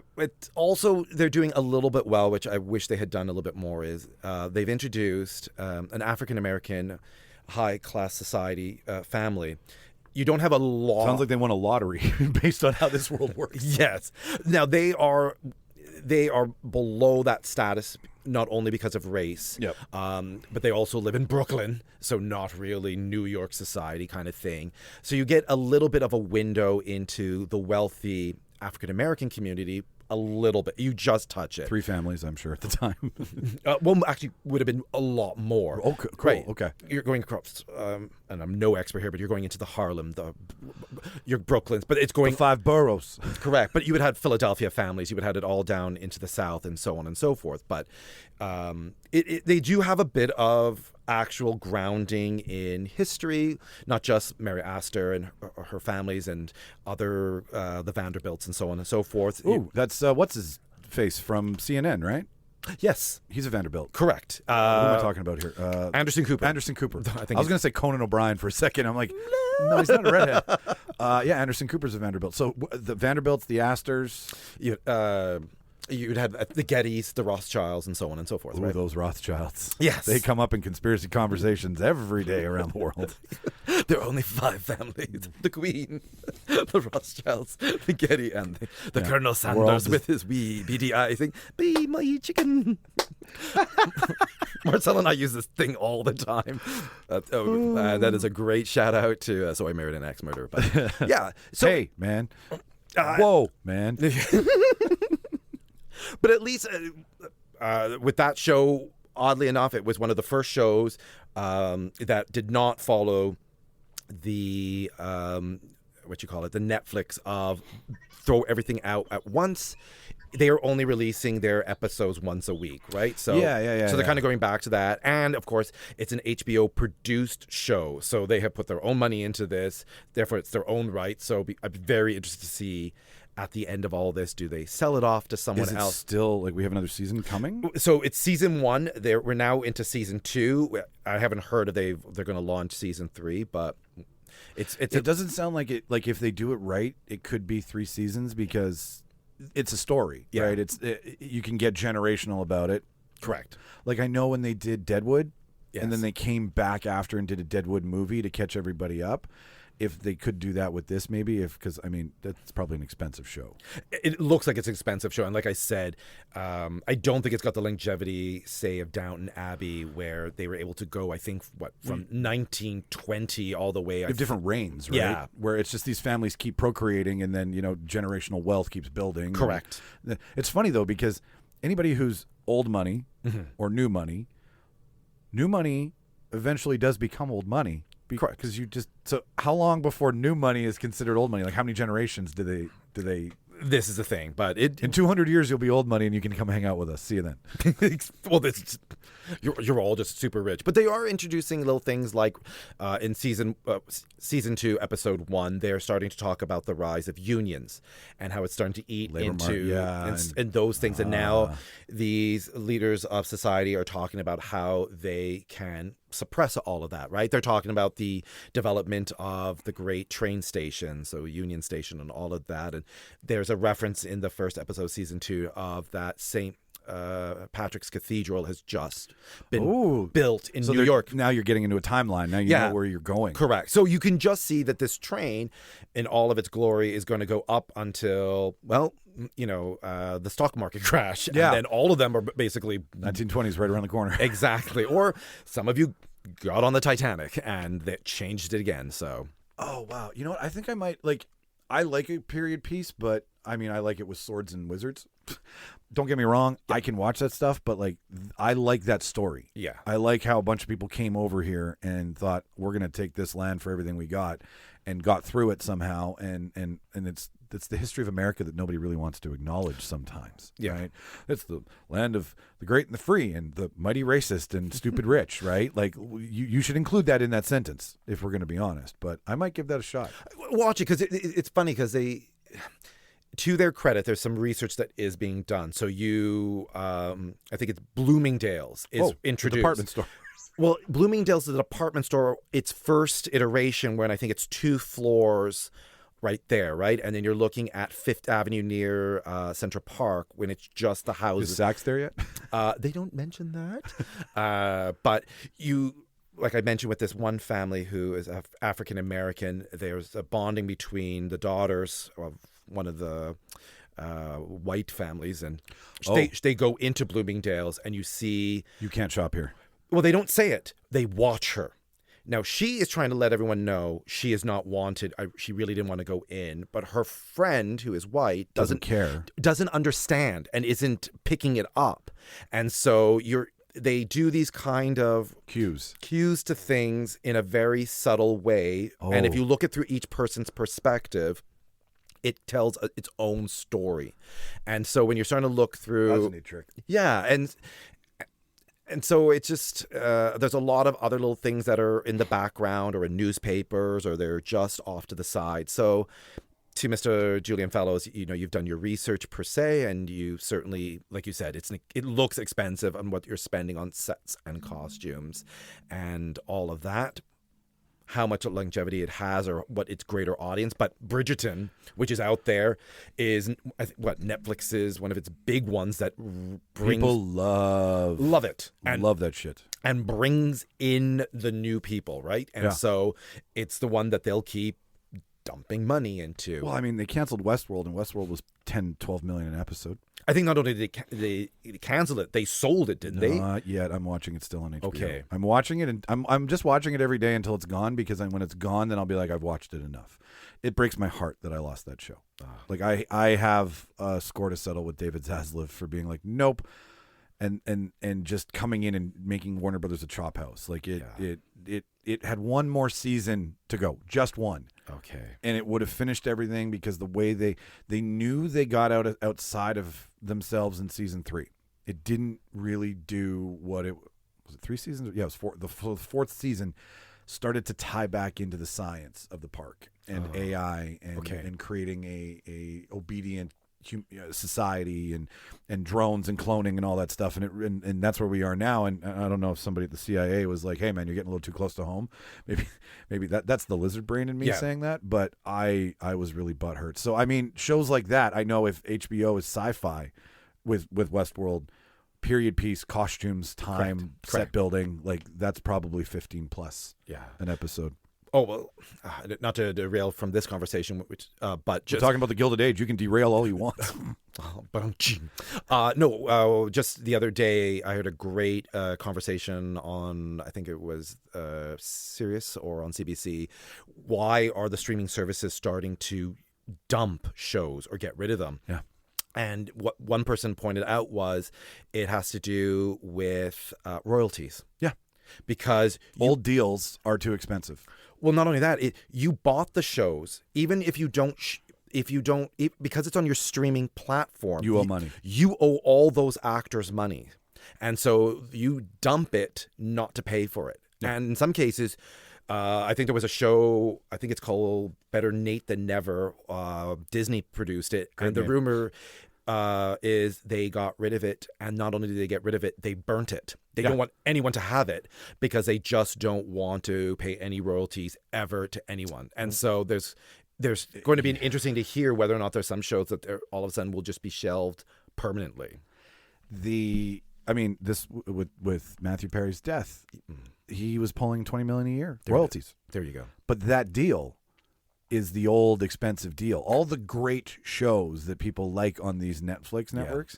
also they're doing a little bit well, which I wish they had done a little bit more, is they've introduced an African-American high-class society family. You don't have a law... Sounds like they won a lottery based on how this world works. Yes. Now, they are below that status, not only because of race, but they also live in Brooklyn, so not really New York society kind of thing. So you get a little bit of a window into the wealthy African-American community, a little bit. You just touch it. 3 families, I'm sure, at the time. Well, actually, would have been a lot more. Okay, cool. Right. Okay. You're going across, and I'm no expert here, but you're going into the Harlem, your Brooklyns, but it's going... The 5 boroughs. Correct. But you would have Philadelphia families. You would have it all down into the South and so on and so forth. But they do have a bit of actual grounding in history, not just Mary Astor and her families and other the Vanderbilts and so on and so forth. Ooh, that's what's his face from CNN, right? Yes, he's a Vanderbilt. Correct. What am I talking about here? Anderson Cooper. Anderson Cooper. I was going to say Conan O'Brien for a second. I'm like, no, he's not a redhead. Yeah, Anderson Cooper's a Vanderbilt. So the Vanderbilts, the Astors. You'd have the Gettys, the Rothschilds, and so on and so forth. Ooh, right? Those Rothschilds. Yes. They come up in conspiracy conversations every day around the world. There are only 5 families. The Queen, the Rothschilds, the Getty, and the Colonel Sanders with his wee beady eye thing. Be my chicken. Marcel and I use this thing all the time. That is a great shout out to So I Married an Axe Murderer. But yeah. So, hey, man. Whoa, man. But at least with that show, oddly enough, it was one of the first shows that did not follow the the Netflix of throw everything out at once. they are only releasing their episodes once a week, right? So So they're kind of going back to that, and of course, it's an HBO produced show, so they have put their own money into this. Therefore, it's their own right. So I'm very interested to see at the end of all this, do they sell it off to someone Is it else? Still, like, we have another season coming? So it's season 1. We're now into season 2. I haven't heard if they're going to launch season 3, but it doesn't sound like it. Like, if they do it right, it could be 3 seasons because it's a story, right? You can get generational about it. Correct. Like, I know when they did Deadwood, Yes. and then they came back after and did a Deadwood movie to catch everybody up. If they could do that with this, maybe, because I mean, that's probably an expensive show. It looks like it's an expensive show, and like I said, I don't think it's got the longevity, say, of Downton Abbey, where they were able to go, I think, from 1920 all the way. You have different reigns, right? Yeah. Where it's just these families keep procreating, and then generational wealth keeps building. Correct. It's funny though, because anybody who's old money or new money eventually does become old money. Correct. Because so how long before new money is considered old money? Like, how many generations do they? This is the thing, but In 200 years, you'll be old money, and you can come hang out with us. See you then. Well, you're all just super rich, but they are introducing little things like in season 2, episode 1, they're starting to talk about the rise of unions and how it's starting to eat and those things. And now these leaders of society are talking about how they can suppress all of that, right? They're talking about the development of the great train station, so Union Station and all of that. And there's a reference in the first episode of season 2 of that St. Patrick's Cathedral has just been built in New York. Now you're getting into a timeline. Now you know where you're going. Correct. So you can just see that this train in all of its glory is going to go up until, the stock market crash. Yeah. And then all of them are basically 1920s right around the corner. Exactly. Or some of you got on the Titanic and they changed it again. So. Oh, wow. You know what? I think I might I like a period piece, but I mean, I like it with swords and wizards. Don't get me wrong. I can watch that stuff, but I like that story. Yeah. I like how a bunch of people came over here and thought, we're going to take this land for everything we got, and got through it somehow. And it's the history of America that nobody really wants to acknowledge sometimes. Yeah. Right? It's the land of the great and the free and the mighty racist and stupid rich, right? Like, you should include that in that sentence if we're going to be honest, but I might give that a shot. Watch it, because it's funny, because they, to their credit, there's some research that is being done. So I think it's Bloomingdale's is introduced. The department store. Well, Bloomingdale's is a department store, its first iteration, when I think it's 2 floors right there, right? And then you're looking at 5th Avenue near Central Park, when it's just the houses. Is Saks there yet? They don't mention that. But like I mentioned with this one family who is African American, there's a bonding between the daughters of one of the white families, and they go into Bloomingdale's, and you see, you can't shop here. Well, they don't say it. They watch her. Now, she is trying to let everyone know she is not wanted. She really didn't want to go in, but her friend, who is white, doesn't care, doesn't understand, and isn't picking it up. And so they do these kind of cues to things in a very subtle way. And if you look at through each person's perspective, it tells its own story. And so when you're starting to look through, that's a neat trick. Yeah, and so it's just there's a lot of other little things that are in the background or in newspapers, or they're just off to the side. So to Mr. Julian Fellows, you've done your research per se, and you certainly, like you said, it looks expensive on what you're spending on sets and costumes and all of that. How much longevity it has, or what its greater audience. But Bridgerton, which is out there, is Netflix is one of its big ones that people love it and love that shit, and brings in the new people, right? And so it's the one that they'll keep dumping money into. Well, I mean, they canceled Westworld, and Westworld was 10-12 million an episode. I think not only did they canceled it, they sold it, didn't they? Not yet. I'm watching it still on HBO. Okay. I'm watching it, and I'm just watching it every day until it's gone, because when it's gone, then I'll be like, I've watched it enough. It breaks my heart that I lost that show. Like, I have a score to settle with David Zaslav for being like, nope, and just coming in and making Warner Brothers a chop house. Like, it had one more season to go, just one. Okay. And it would have finished everything, because the way they knew they got outside of themselves in season 3. It didn't really do what it was. It 3 seasons? Yeah, it was 4. The fourth season started to tie back into the science of the park and AI and creating a obedient society and drones and cloning and all that stuff, and that's where we are now. And I don't know if somebody at the CIA was like, "Hey man, you're getting a little too close to home." Maybe that's the lizard brain in me saying that, but I was really butthurt. So I mean, shows like that, I know if HBO is sci-fi with Westworld, period piece, costumes, time, set building, like that's probably 15 plus an episode. Oh, well, not to derail from this conversation, but just... We're talking about the Gilded Age. You can derail all you want. Just the other day, I heard a great conversation on, I think it was Sirius or on CBC. Why are the streaming services starting to dump shows or get rid of them? Yeah. And what one person pointed out was it has to do with royalties. Yeah. Because old deals are too expensive. Well, not only that, you bought the shows, even if you don't, because it's on your streaming platform. You owe money. You owe all those actors money. And so you dump it not to pay for it. Yeah. And in some cases, I think there was a show, I think it's called Better Nate Than Never. Disney produced it. Great and the name. Rumor is they got rid of it, and not only did they get rid of it, they burnt it. They don't want anyone to have it because they just don't want to pay any royalties ever to anyone. And so there's going to be interesting to hear whether or not there's some shows that all of a sudden will just be shelved permanently. This with Matthew Perry's death, he was pulling $20 million a year royalties. There you go. But that deal is the old expensive deal. All the great shows that people like on these Netflix networks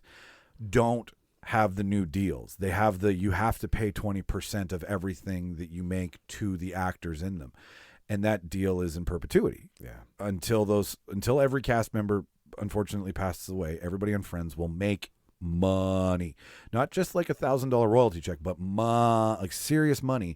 don't have the new deals. They have you have to pay 20% of everything that you make to the actors in them. And that deal is in perpetuity. Yeah. Until every cast member unfortunately passes away, everybody on Friends will make money. Not just like $1,000 royalty check, but like serious money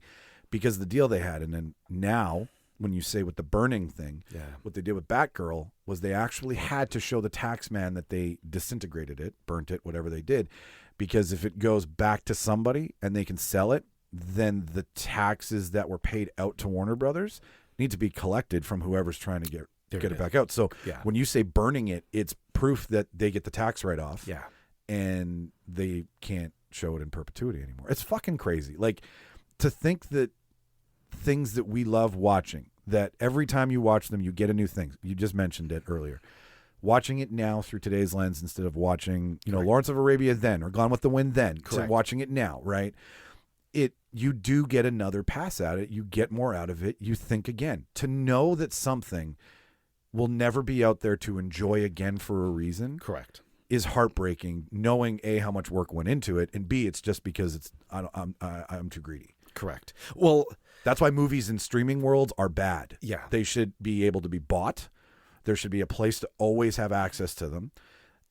because of the deal they had. And then now, when you say with the burning thing, what they did with Batgirl was they actually had to show the tax man that they disintegrated it, burnt it, whatever they did, because if it goes back to somebody and they can sell it, then the taxes that were paid out to Warner Brothers need to be collected from whoever's trying to get it back out. So when you say burning it, it's proof that they get the tax write-off. Yeah. And they can't show it in perpetuity anymore. It's fucking crazy. Like, to think that things that we love watching, that every time you watch them, you get a new thing. You just mentioned it earlier. Watching it now through today's lens instead of watching, Lawrence of Arabia then or Gone with the Wind then. Correct. So watching it now, right? You do get another pass at it. You get more out of it. You think again. To know that something will never be out there to enjoy again for a reason. Correct. Is heartbreaking, knowing A, how much work went into it, and B, it's just because I'm too greedy. Correct. Well, that's why movies in streaming worlds are bad. Yeah. They should be able to be bought. There should be a place to always have access to them.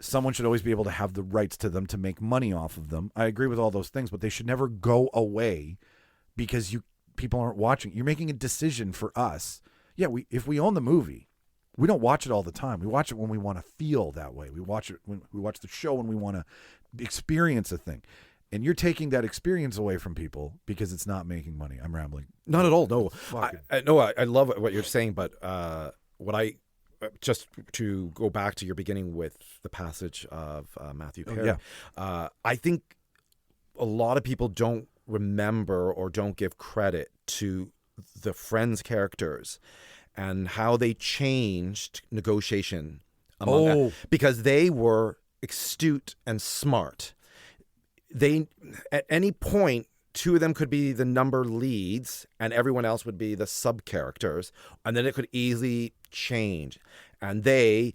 Someone should always be able to have the rights to them to make money off of them. I agree with all those things, but they should never go away because people aren't watching. You're making a decision for us. Yeah, if we own the movie, we don't watch it all the time. We watch it when we want to feel that way. We watch it when we watch the show when we want to experience a thing. And you're taking that experience away from people because it's not making money. I'm rambling. Not at all. No. I love what you're saying, but just to go back to your beginning with the passage of Matthew Perry, I think a lot of people don't remember or don't give credit to the Friends characters and how they changed negotiation among that, because they were astute and smart. They, at any point, two of them could be the number leads and everyone else would be the sub characters, and then it could easily change. And they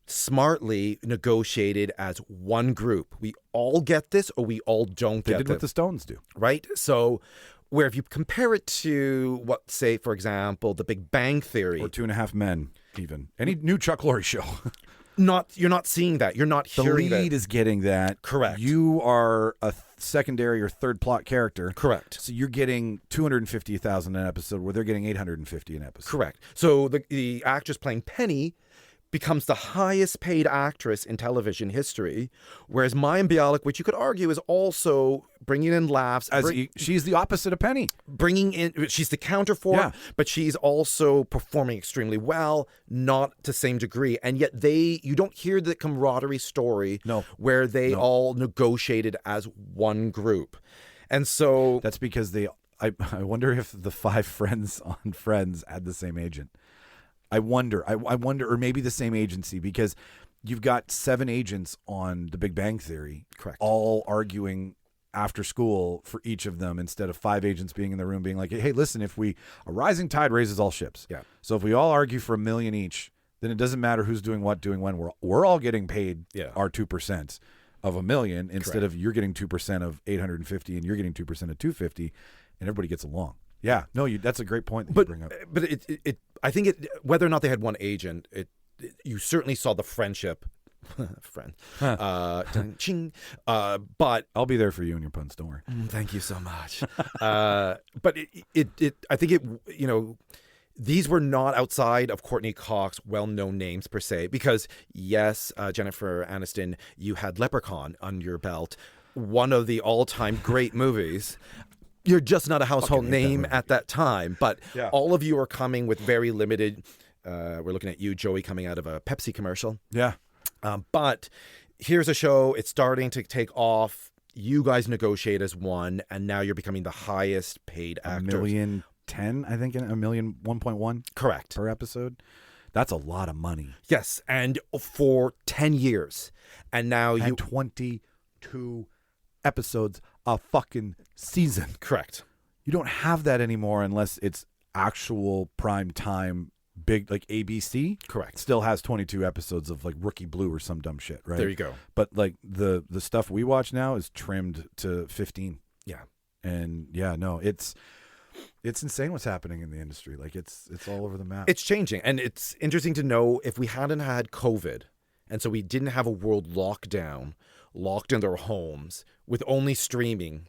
smartly negotiated as one group. We all get this or we all don't get it. They did what the Stones do. Right? So where if you compare it to what, say, for example, The Big Bang Theory. Or 2.5 Men, even. Any new Chuck Lorre show. You're not seeing that. You're not hearing that. The lead is getting that. Correct. You are a secondary or third plot character. Correct. So you're getting $250,000 an episode where they're getting $850 an episode. Correct. So the actress playing Penny becomes the highest paid actress in television history, whereas Mayim Bialik, which you could argue is also bringing in laughs. She's the opposite of Penny. She's the counter for it, but she's also performing extremely well, not to the same degree. And yet you don't hear the camaraderie story where they all negotiated as one group. And so... That's because I wonder if the 5 friends on Friends had the same agent. I wonder, or maybe the same agency, because you've got 7 agents on The Big Bang Theory, correct? All arguing after school for each of them, instead of 5 agents being in the room being like, hey, listen, a rising tide raises all ships. Yeah. So if we all argue for $1 million each, then it doesn't matter who's doing what, doing when. We're all getting paid our 2% of $1 million instead of you're getting 2% of 850 and you're getting 2% of 250, and everybody gets along. Yeah, no, that's a great point that you bring up. But I think whether or not they had one agent, you certainly saw the friendship, but I'll be there for you and your puns. Don't worry. Thank you so much. But I think these were not outside of Courtney Cox's well-known names per se, because yes, Jennifer Aniston, you had Leprechaun on your belt, one of the all-time great movies. You're just not a household name at that time, but all of you are coming with very limited. We're looking at you, Joey, coming out of a Pepsi commercial. Yeah. But here's a show. It's starting to take off. You guys negotiate as one, and now you're becoming the highest paid actors. $1.10 million, I think, $1.1 million, correct, per episode. That's a lot of money. Yes, and for 10 years, and now 22 episodes a fucking season. Correct. You don't have that anymore unless it's actual prime time big, like ABC. Correct. Still has 22 episodes of like Rookie Blue or some dumb shit, right? There you go. But like the stuff we watch now is trimmed to 15. Yeah. And it's insane what's happening in the industry. Like it's all over the map. It's changing, and it's interesting to know if we hadn't had COVID, and so we didn't have a world lockdown, locked in their homes with only streaming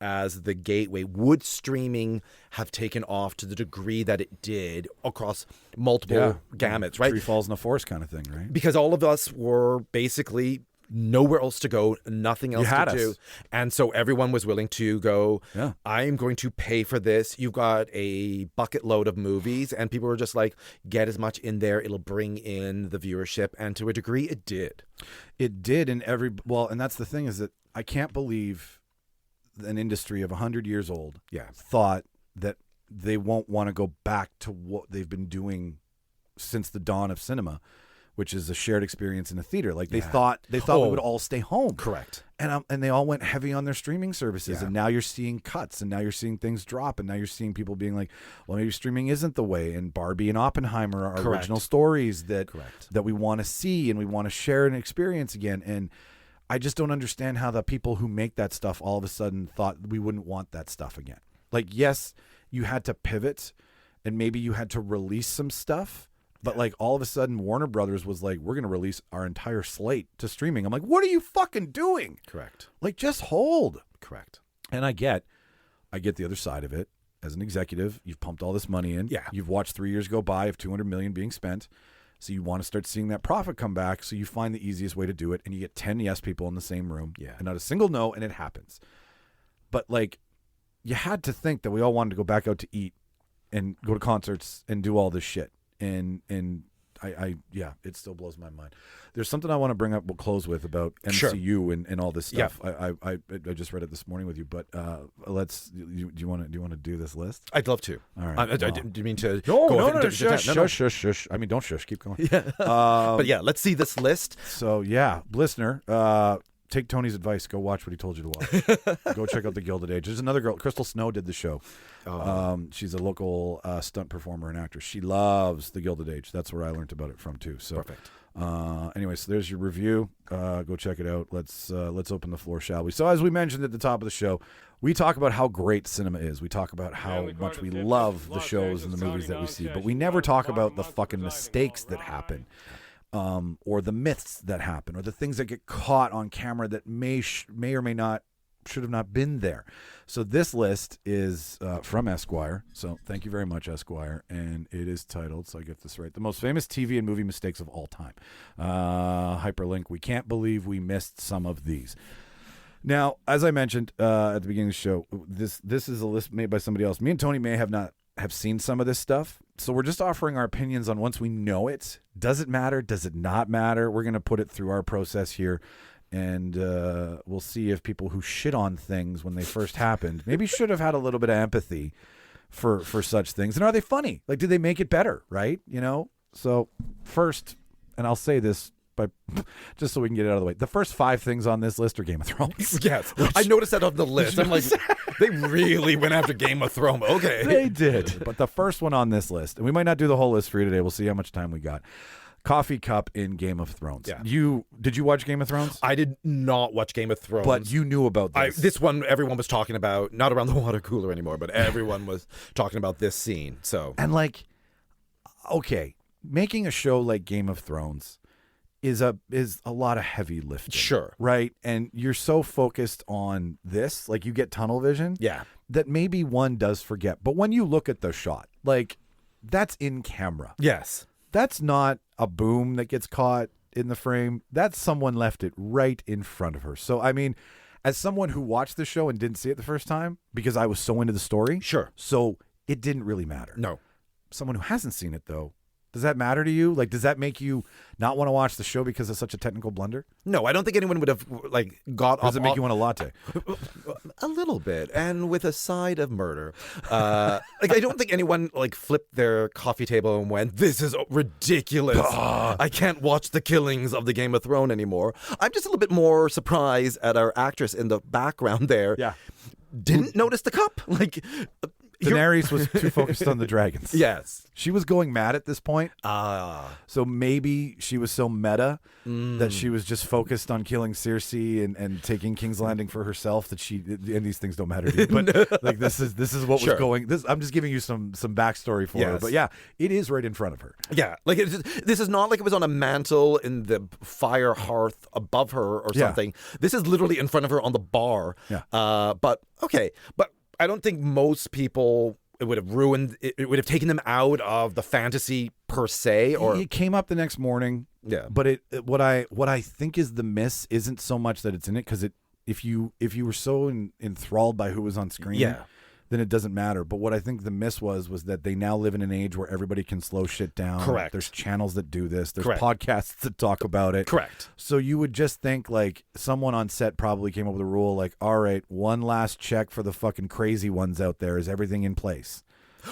as the gateway, would streaming have taken off to the degree that it did across multiple gamuts, right? Tree falls in the forest kind of thing, right? Because all of us were basically nowhere else to go, nothing else to do. And so everyone was willing to go, I'm going to pay for this. You've got a bucket load of movies, and people were just like, get as much in there. It'll bring in the viewership. And to a degree, it did. It did. And that's the thing, is that I can't believe an industry of 100 years old thought that they won't want to go back to what they've been doing since the dawn of cinema, which is a shared experience in a theater. Like they thought we would all stay home. Correct. And they all went heavy on their streaming services. And now you're seeing cuts, and now you're seeing things drop, and now you're seeing people being like, well, maybe streaming isn't the way. And Barbie and Oppenheimer are original stories that we want to see, and we want to share an experience again. And I just don't understand how the people who make that stuff all of a sudden thought we wouldn't want that stuff again. Like, yes, you had to pivot, and maybe you had to release some stuff. But like all of a sudden, Warner Brothers was like, we're going to release our entire slate to streaming. I'm like, what are you fucking doing? Correct. Like, just hold. Correct. And I get the other side of it. As an executive, you've pumped all this money in. Yeah. You've watched 3 years go by of $200 million being spent. So you want to start seeing that profit come back. So you find the easiest way to do it. And you get 10 yes people in the same room. Yeah. And not a single no. And it happens. But like, you had to think that we all wanted to go back out to eat and go to concerts and do all this shit. And I it still blows my mind. There's something I want to bring up. We'll close with about MCU and all this stuff. Yeah. I just read it this morning with you, but let's. Do you want to do this list? I'd love to. All right. Do you mean to? No. Shush. I mean, don't shush. Keep going. Yeah. But yeah, let's see this list. So yeah, listener. Take Tony's advice. Go watch what he told you to watch. Go check out The Gilded Age. There's another girl, Crystal Snow, did the show. She's a local stunt performer and actress. She loves The Gilded Age. That's where I learned about it from too. So perfect. Anyway, so there's your review. Go check it out. Let's open the floor, shall we? So as we mentioned at the top of the show, we talk about how great cinema is. We talk about how much we love the shows and the movies that we see, but we never talk about the fucking mistakes that happen. Or the myths that happen, or the things that get caught on camera that may or may not should have not been there. So this list is from Esquire. So thank you very much, Esquire. And it is titled, so I get this right, The Most Famous TV and Movie Mistakes of All Time. Hyperlink, we can't believe we missed some of these. Now, as I mentioned at the beginning of the show, this is a list made by somebody else. Me and Tony may have seen some of this stuff. So we're just offering our opinions on once we know it. Does it matter? Does it not matter? We're going to put it through our process here. And we'll see if people who shit on things when they first happened maybe should have had a little bit of empathy for such things. And are they funny? Like, did they make it better, right? You know? So first, and I'll say this just so we can get it out of the way, the first 5 things on this list are Game of Thrones. Yes. I noticed that on the list. I'm like, they really went after Game of Thrones. Okay. They did. But the first one on this list, and we might not do the whole list for you today. We'll see how much time we got. Coffee cup in Game of Thrones. Yeah. Did you watch Game of Thrones? I did not watch Game of Thrones. But you knew about this. This one everyone was talking about, not around the water cooler anymore, but everyone was talking about this scene. So, and like, okay, making a show like Game of Thrones is a lot of heavy lifting. Sure. Right? And you're so focused on this, like you get tunnel vision. Yeah. That maybe one does forget. But when you look at the shot, like that's in camera. Yes. That's not a boom that gets caught in the frame. That's someone left it right in front of her. So, I mean, as someone who watched the show and didn't see it the first time because I was so into the story. Sure. So it didn't really matter. No. Someone who hasn't seen it, though, does that matter to you? Like, does that make you not want to watch the show because it's such a technical blunder? No, I don't think anyone would have, like, got Does it make you want a latte? A little bit, and with a side of murder. Like, I don't think anyone, like, flipped their coffee table and went, this is ridiculous. I can't watch the killings of the Game of Thrones anymore. I'm just a little bit more surprised at our actress in the background there. Yeah. Didn't notice the cup. Like... Daenerys was too focused on the dragons. Yes. She was going mad at this point. So maybe she was so meta that she was just focused on killing Cersei and taking King's Landing for herself that and these things don't matter to you. But like this is what was going. I'm just giving you some backstory for her. But yeah, it is right in front of her. Yeah. Like this is not like it was on a mantle in the fire hearth above her or something. This is literally in front of her on the bar. Yeah. But okay. But I don't think most people, it would have ruined, it would have taken them out of the fantasy per se. Or it came up the next morning. Yeah. But what I think is the miss isn't so much that it's in it, because if you were so enthralled by who was on screen, then it doesn't matter. But what I think the miss was that they now live in an age where everybody can slow shit down. Correct. There's channels that do this. There's Correct. podcasts that talk about it. Correct. So you would just think like someone on set probably came up with a rule like, all right, one last check for the fucking crazy ones out there. Is everything in place?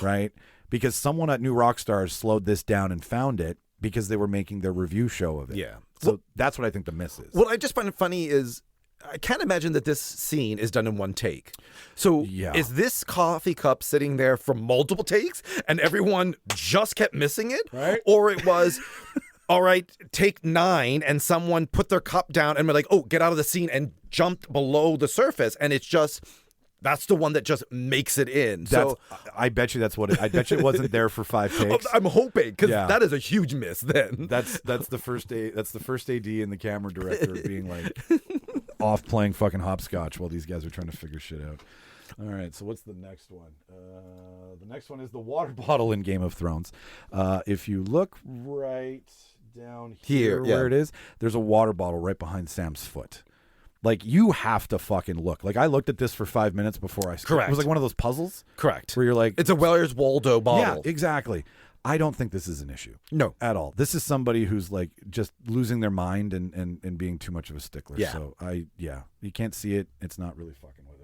Right? Because someone at New Rockstars slowed this down and found it because they were making their review show of it. Yeah. So that's what I think the miss is. What I just find funny is I can't imagine that this scene is done in one take. So is this coffee cup sitting there for multiple takes and everyone just kept missing it? Right. Or it was, all right, take 9 and someone put their cup down and we're like, oh, get out of the scene, and jumped below the surface. And it's just, that's the one that just makes it in. So I bet you that's what I bet you it wasn't there for 5 takes. I'm hoping, because that is a huge miss then. That's the first AD and the camera director being like off playing fucking hopscotch while these guys are trying to figure shit out. All right, so what's the next one? The next one is the water bottle in Game of Thrones. If you look right down here where it is, there's a water bottle right behind Sam's foot. Like, you have to fucking look. Like, I looked at this for 5 minutes before I started. Correct. It was like one of those puzzles. Correct. Where you're like... It's a Where's Waldo bottle. Yeah, exactly. I don't think this is an issue. No. At all. This is somebody who's, like, just losing their mind and being too much of a stickler. Yeah. So, you can't see it. It's not really fucking with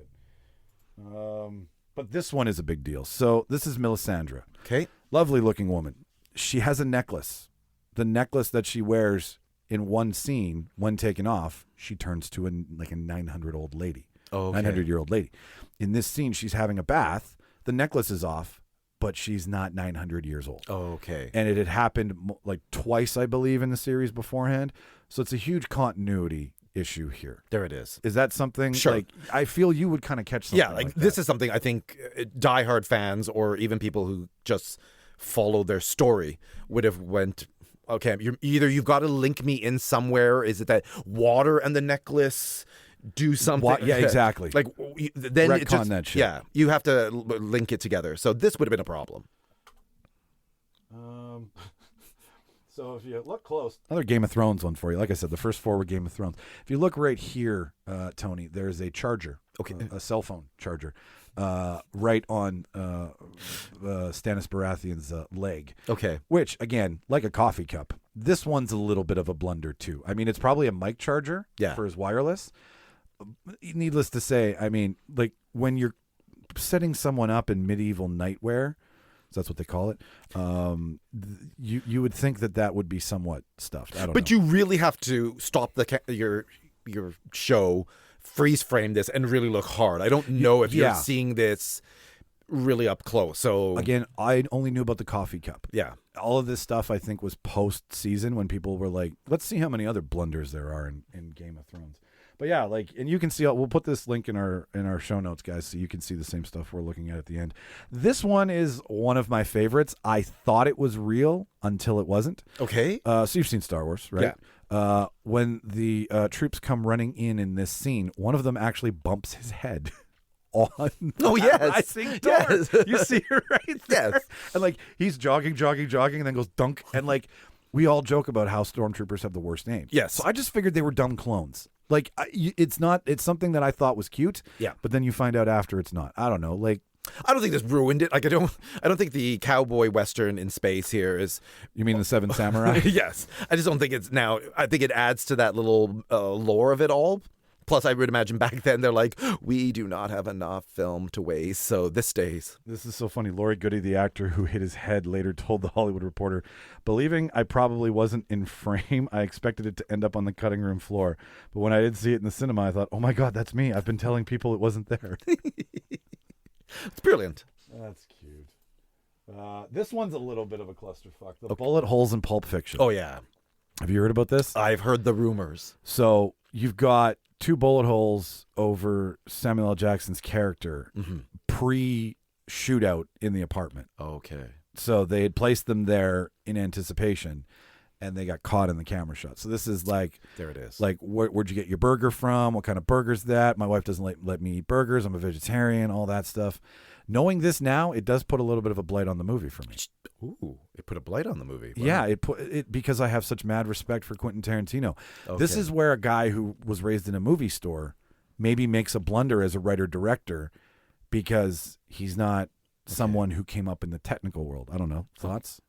it. But this one is a big deal. So, this is Melisandre. Okay. Lovely-looking woman. She has a necklace. The necklace that she wears... in one scene, when taken off, she turns to a 900-old lady. Oh, okay. 900-year-old lady. In this scene, she's having a bath. The necklace is off, but she's not 900 years old. Oh, okay. And it had happened like twice, I believe, in the series beforehand. So it's a huge continuity issue here. There it is. Is that something? Sure. Like, I feel you would kind of catch something. Yeah, like this is something I think diehard fans or even people who just follow their story would have went... Okay, you've got to link me in somewhere. Is it that water and the necklace do something. Yeah, exactly. Like then Retcon it just, that shit. Yeah, you have to link it together. So this would have been a problem. So if you look close, another Game of Thrones one for you. Like I said, the first 4 were Game of Thrones. If you look right here, Tony, there's a charger, a cell phone charger, right on Stannis Baratheon's leg. Okay. Which, again, like a coffee cup, this one's a little bit of a blunder too. I mean, it's probably a mic charger for his wireless. Needless to say, I mean, like when you're setting someone up in medieval nightwear, so that's what they call it. You would think that would be somewhat stuffed. I don't know. But you really have to stop your show, freeze frame this, and really look hard. I don't know if you're seeing this really up close. So again, I only knew about the coffee cup. Yeah. All of this stuff I think was post season when people were like, let's see how many other blunders there are in Game of Thrones. But yeah, like, and you can see, we'll put this link in our show notes, guys, so you can see the same stuff we're looking at the end. This one is one of my favorites. I thought it was real until it wasn't. Okay. So you've seen Star Wars, right? Yeah. When the troops come running in this scene, one of them actually bumps his head on yes. rising door. Yes. You see it right there. Yes. And like he's jogging, and then goes dunk. And like we all joke about how stormtroopers have the worst names. Yes. So I just figured they were dumb clones. Like it's something that I thought was cute. Yeah. But then you find out after it's not. I don't know. Like I don't think this ruined it. Like I don't think the cowboy western in space here is. You mean the Seven Samurai? Yes. I just don't think it's now. I think it adds to that little lore of it all. Plus, I would imagine back then they're like, we do not have enough film to waste, so this stays. This is so funny. Laurie Goody, the actor who hit his head, later told The Hollywood Reporter, believing I probably wasn't in frame, I expected it to end up on the cutting room floor. But when I did see it in the cinema, I thought, oh my God, that's me. I've been telling people it wasn't there. It's brilliant. That's cute. This one's a little bit of a clusterfuck. The bullet holes in Pulp Fiction. Oh, yeah. Have you heard about this? I've heard the rumors. So you've got 2 bullet holes over Samuel L. Jackson's character pre-shootout in the apartment. Okay. So they had placed them there in anticipation, and they got caught in the camera shot. So this is like, there it is. Like, where'd you get your burger from? What kind of burger's that? My wife doesn't let me eat burgers. I'm a vegetarian. All that stuff. Knowing this now, it does put a little bit of a blight on the movie for me. Ooh, it put a blight on the movie. Wow. Yeah, it because I have such mad respect for Quentin Tarantino. Okay. This is where a guy who was raised in a movie store maybe makes a blunder as a writer-director because he's not someone who came up in the technical world. I don't know. Thoughts?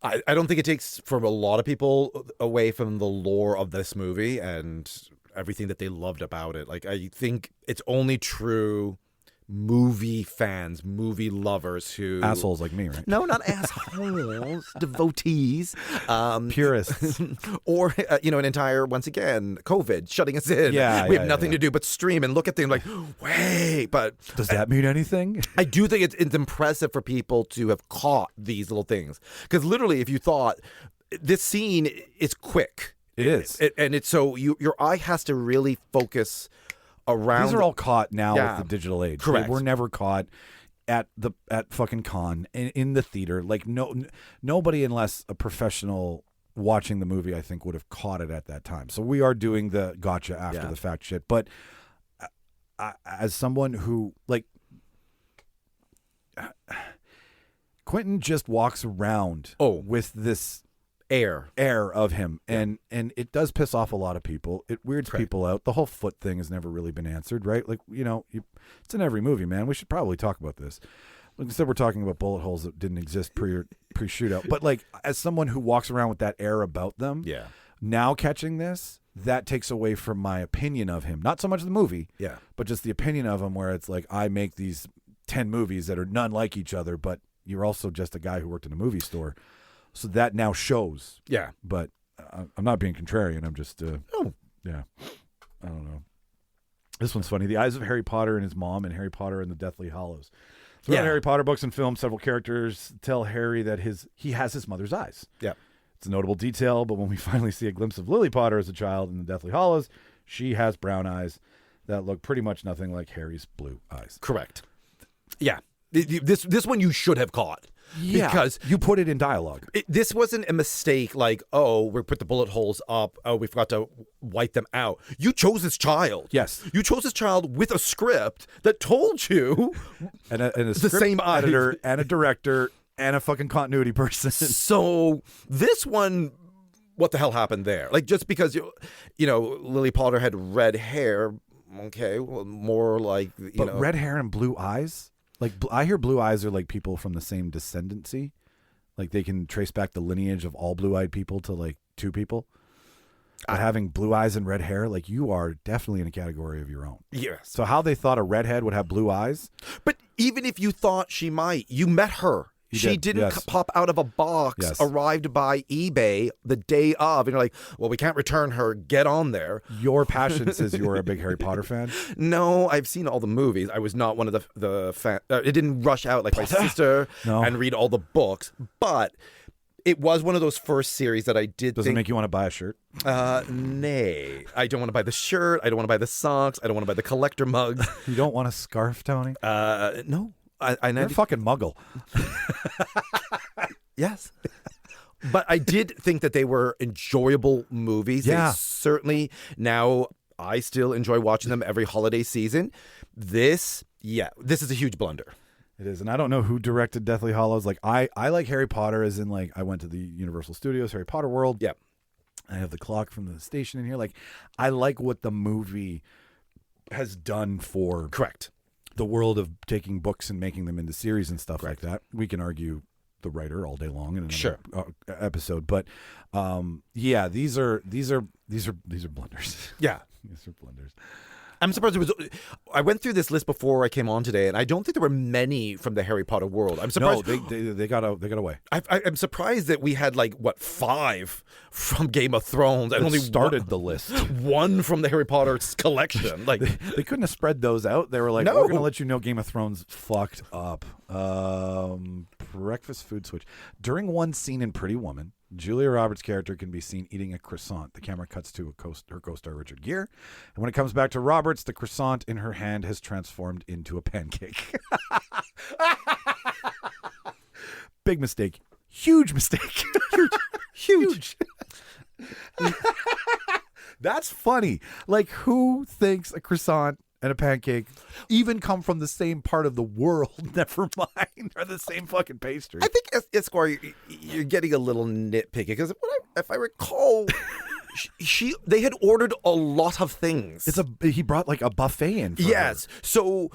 I don't think it takes from a lot of people away from the lore of this movie and everything that they loved about it. Like, I think it's only true movie fans, movie lovers who... Assholes like me, right? No, not assholes. Devotees. Purists. Or, an entire, once again, COVID shutting us in. Yeah, we have nothing to do but stream and look at things like, wait, but... Does that mean anything? I do think it's impressive for people to have caught these little things. Because literally, if you thought, this scene is quick. It is. And it's so, your eye has to really focus around. These are all caught now with the digital age. Correct. They were never caught at fucking con in the theater. Like nobody unless a professional watching the movie, I think, would have caught it at that time. So we are doing the gotcha after the fact shit. But as someone who Quentin just walks around with this air of him, and it does piss off a lot of people. It weirds people out. The whole foot thing has never really been answered, right? Like, it's in every movie, man. We should probably talk about this. Instead, we're talking about bullet holes that didn't exist pre-shootout. But like, as someone who walks around with that air about them, now catching this, that takes away from my opinion of him. Not so much the movie, but just the opinion of him, where it's like, I make these 10 movies that are none like each other, but you're also just a guy who worked in a movie store. So that now shows. Yeah. But I'm not being contrarian. I'm just, I don't know. This one's funny. The eyes of Harry Potter and his mom, and Harry Potter and the Deathly Hallows. Throughout Harry Potter books and films, several characters tell Harry that he has his mother's eyes. Yeah. It's a notable detail, but when we finally see a glimpse of Lily Potter as a child in the Deathly Hallows, she has brown eyes that look pretty much nothing like Harry's blue eyes. Correct. Yeah. This one you should have caught. Because you put it in dialogue. this wasn't a mistake like, oh, we put the bullet holes up. Oh, we forgot to wipe them out. You chose this child. Yes. You chose this child with a script that told you And a the script same editor and a director and a fucking continuity person. So this one, what the hell happened there? Like, just because, you know, Lily Potter had red hair, okay, well, more like, you know. Red hair and blue eyes? Like, I hear blue eyes are like people from the same descendancy. Like, they can trace back the lineage of all blue-eyed people to, like, 2 people. But having blue eyes and red hair, like, you are definitely in a category of your own. Yes. So how they thought a redhead would have blue eyes? But even if you thought she might, you met her. She didn't pop out of a box, arrived by eBay the day of, and you're like, well, we can't return her. Get on there. Your passion says you're a big Harry Potter fan? No, I've seen all the movies. I was not one of the fan. It didn't rush out like my sister and read all the books, but it was one of those first series that I did. Does it make you want to buy a shirt? Nay. I don't want to buy the shirt. I don't want to buy the socks. I don't want to buy the collector mugs. You don't want a scarf, Tony? No. You're a fucking muggle. Yes. But I did think that they were enjoyable movies. Yeah. They certainly, now I still enjoy watching them every holiday season. This is a huge blunder. It is. And I don't know who directed Deathly Hallows. Like, I like Harry Potter as in, like, I went to the Universal Studios, Harry Potter World. Yeah. I have the clock from the station in here. Like, I like what the movie has done for Correct. the world of taking books and making them into series and stuff like that. We can argue the writer all day long in another episode, but yeah, these are blunders. Yeah, these are blunders. I'm surprised I went through this list before I came on today, and I don't think there were many from the Harry Potter world. I'm surprised. No, they got away. I'm surprised that we had 5 from Game of Thrones and only started the list. 1 from the Harry Potter collection. Like they couldn't have spread those out. They were like, no. We're going to let you know Game of Thrones fucked up. Breakfast food switch. During one scene in Pretty Woman, Julia Roberts' character can be seen eating a croissant. The camera cuts to her co-star Richard Gere. And when it comes back to Roberts, the croissant in her hand has transformed into a pancake. Big mistake. Huge mistake. Huge. That's funny. Like, who thinks a croissant and a pancake even come from the same part of the world? Never mind. Or the same fucking pastry. I think Esquire, you're getting a little nitpicky because if I recall, they had ordered a lot of things. He brought like a buffet in. For yes. her. So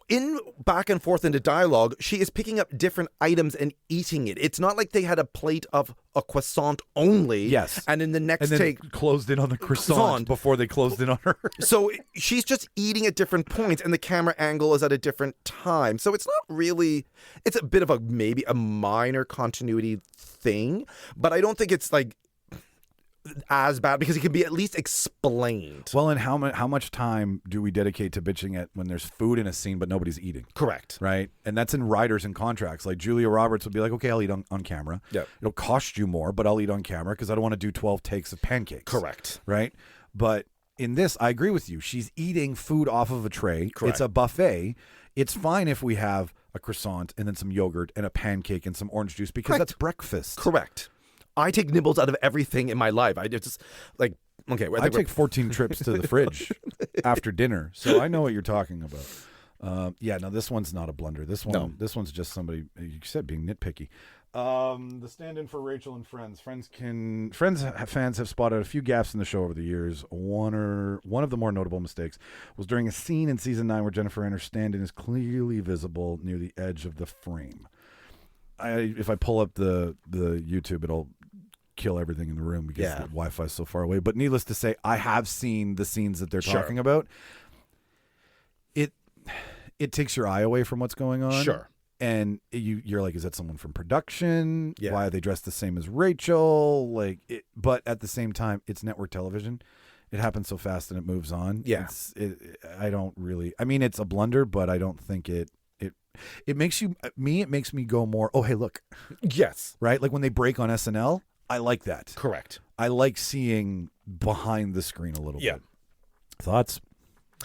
in back and forth into dialogue, she is picking up different items and eating it. It's not like they had a plate of a croissant only. Yes. And in the next take, closed in on the croissant before they closed in on her. So she's just eating at different points, and the camera angle is at a different time. So it's not really. It's a bit of maybe a minor continuity thing, but I don't think it's like as bad because it can be at least explained. Well, and how much time do we dedicate to bitching at when there's food in a scene but nobody's eating? Correct. Right? And that's in writers and contracts. Like Julia Roberts would be like, okay, I'll eat on camera. Yeah. It'll cost you more, but I'll eat on camera because I don't want to do 12 takes of pancakes. Correct. Right? But in this, I agree with you. She's eating food off of a tray. Correct. It's a buffet. It's fine if we have a croissant and then some yogurt and a pancake and some orange juice because that's breakfast. Correct. I take nibbles out of everything in my life. I just like, okay. I take 14 trips to the fridge after dinner, so I know what you're talking about. Yeah, no, this one's not a blunder. This one's just somebody, you said, being nitpicky. The stand-in for Rachel and Friends. Fans have spotted a few gaps in the show over the years. One of the more notable mistakes was during a scene in season 9 where Jennifer and her stand-in is clearly visible near the edge of the frame. If I pull up the YouTube, it'll kill everything in the room because the Wi-Fi is so far away. But needless to say, I have seen the scenes that they're talking about. It takes your eye away from what's going on. Sure. And you're like, is that someone from production? Yeah. Why are they dressed the same as Rachel? But at the same time, it's network television. It happens so fast and it moves on. Yeah. It's a blunder, but I don't think it makes me go more, oh, hey, look. Yes. Right? Like when they break on SNL, I like that. Correct. I like seeing behind the screen a little bit. Thoughts?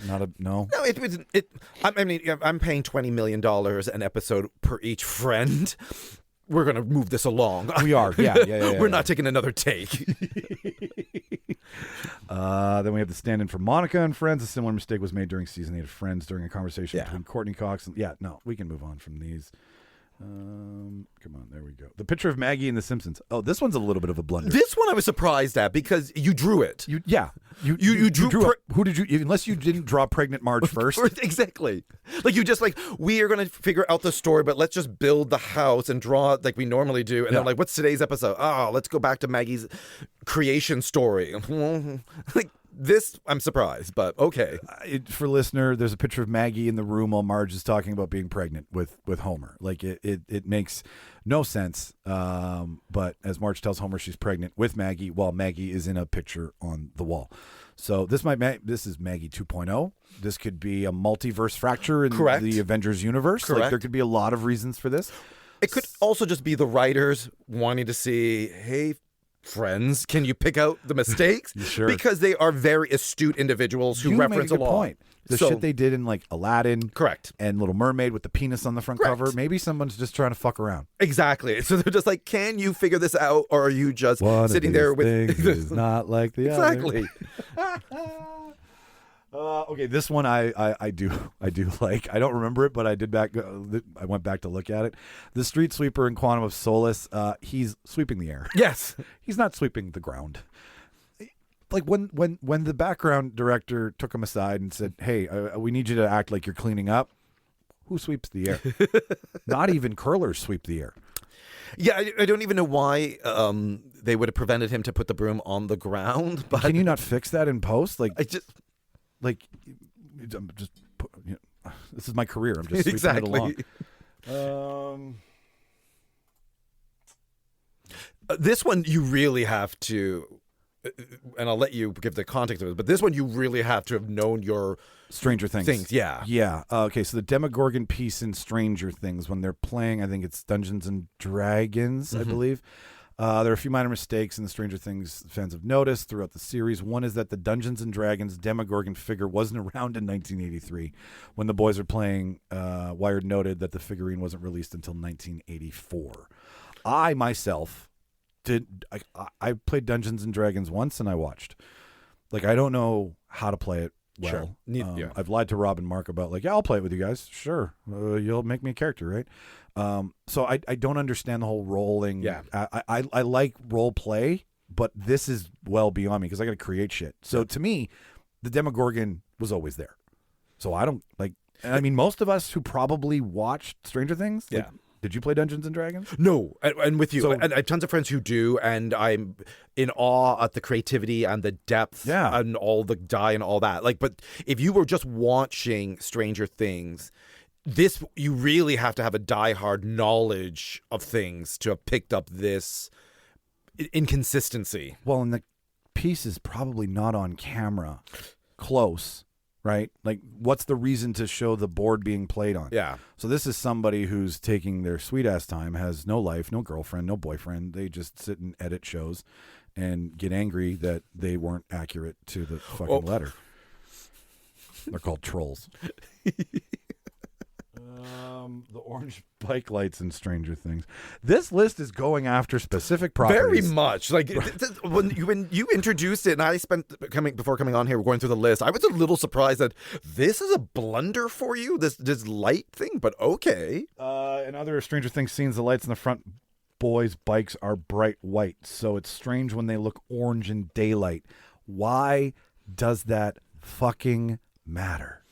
No. No, I'm paying $20 million an episode per each friend. we're going to move this along. We are. Yeah. We're not taking another take. Then we have the stand-in for Monica and Friends. A similar mistake was made during season 8 of Friends during a conversation between Courtney Cox and... Yeah, no, we can move on from these. Come on, there we go. The picture of Maggie in The Simpsons. Oh, this one's a little bit of a blunder. This one I was surprised at because you drew it. You drew it. Who did you... Unless you didn't draw pregnant Marge first. Exactly. Like, you just like, we are going to figure out the story, but let's just build the house and draw it like we normally do. And then like, what's today's episode? Oh, let's go back to Maggie's creation story. Like, this, I'm surprised, but okay. For listener, there's a picture of Maggie in the room while Marge is talking about being pregnant with Homer. Like, it makes no sense. But as Marge tells Homer she's pregnant with Maggie while Maggie is in a picture on the wall. So this is Maggie 2.0. This could be a multiverse fracture in the Avengers universe. Correct. Like, there could be a lot of reasons for this. It could also just be the writers wanting to see, hey, friends, can you pick out the mistakes? Sure. Because they are very astute individuals who reference a lot. Point. The shit they did in like Aladdin, correct, and Little Mermaid with the penis on the front cover. Maybe someone's just trying to fuck around. Exactly. So they're just like, can you figure this out, or are you just sitting there with things is not like the exactly. Okay, this one I do like. I don't remember it, but I went back to look at it. The street sweeper in Quantum of Solace, he's sweeping the air. Yes, he's not sweeping the ground. Like when the background director took him aside and said, "Hey, we need you to act like you're cleaning up." Who sweeps the air? Not even curlers sweep the air. Yeah, I don't even know why they would have prevented him to put the broom on the ground. But can you not fix that in post? Like, I'm just this is my career. I'm just sweeping it along. This one you really have to, and I'll let you give the context of it, but this one you really have to have known your Stranger Things. Yeah. Okay, so the Demogorgon piece in Stranger Things, when they're playing, I think it's Dungeons and Dragons, I believe. There are a few minor mistakes in the Stranger Things fans have noticed throughout the series. One is that the Dungeons and Dragons Demogorgon figure wasn't around in 1983. When the boys are playing, Wired noted that the figurine wasn't released until 1984. I myself I played Dungeons and Dragons once and I watched. Like, I don't know how to play it well. Sure. I've lied to Rob and Mark about like, I'll play it with you guys. Sure. You'll make me a character, right? So I don't understand the whole rolling. Yeah. I like role play, but this is well beyond me because I got to create shit. So to me, the Demogorgon was always there. So I don't like, I mean, most of us who probably watched Stranger Things, like, did you play Dungeons and Dragons? No, and with you. So, and I have tons of friends who do, and I'm in awe at the creativity and the depth and all the die and all that. Like, but if you were just watching Stranger Things, this, you really have to have a diehard knowledge of things to have picked up this inconsistency. Well, and the piece is probably not on camera close. Right? Like, what's the reason to show the board being played on? Yeah. So this is somebody who's taking their sweet-ass time, has no life, no girlfriend, no boyfriend. They just sit and edit shows and get angry that they weren't accurate to the fucking letter. They're called trolls. The orange bike lights in Stranger Things. This list is going after specific properties. Very much. Like, when you introduced it, and I spent before coming on here, going through the list, I was a little surprised that this is a blunder for you, this light thing, but okay. In other Stranger Things scenes, the lights in the front boys' bikes are bright white, so it's strange when they look orange in daylight. Why does that fucking matter?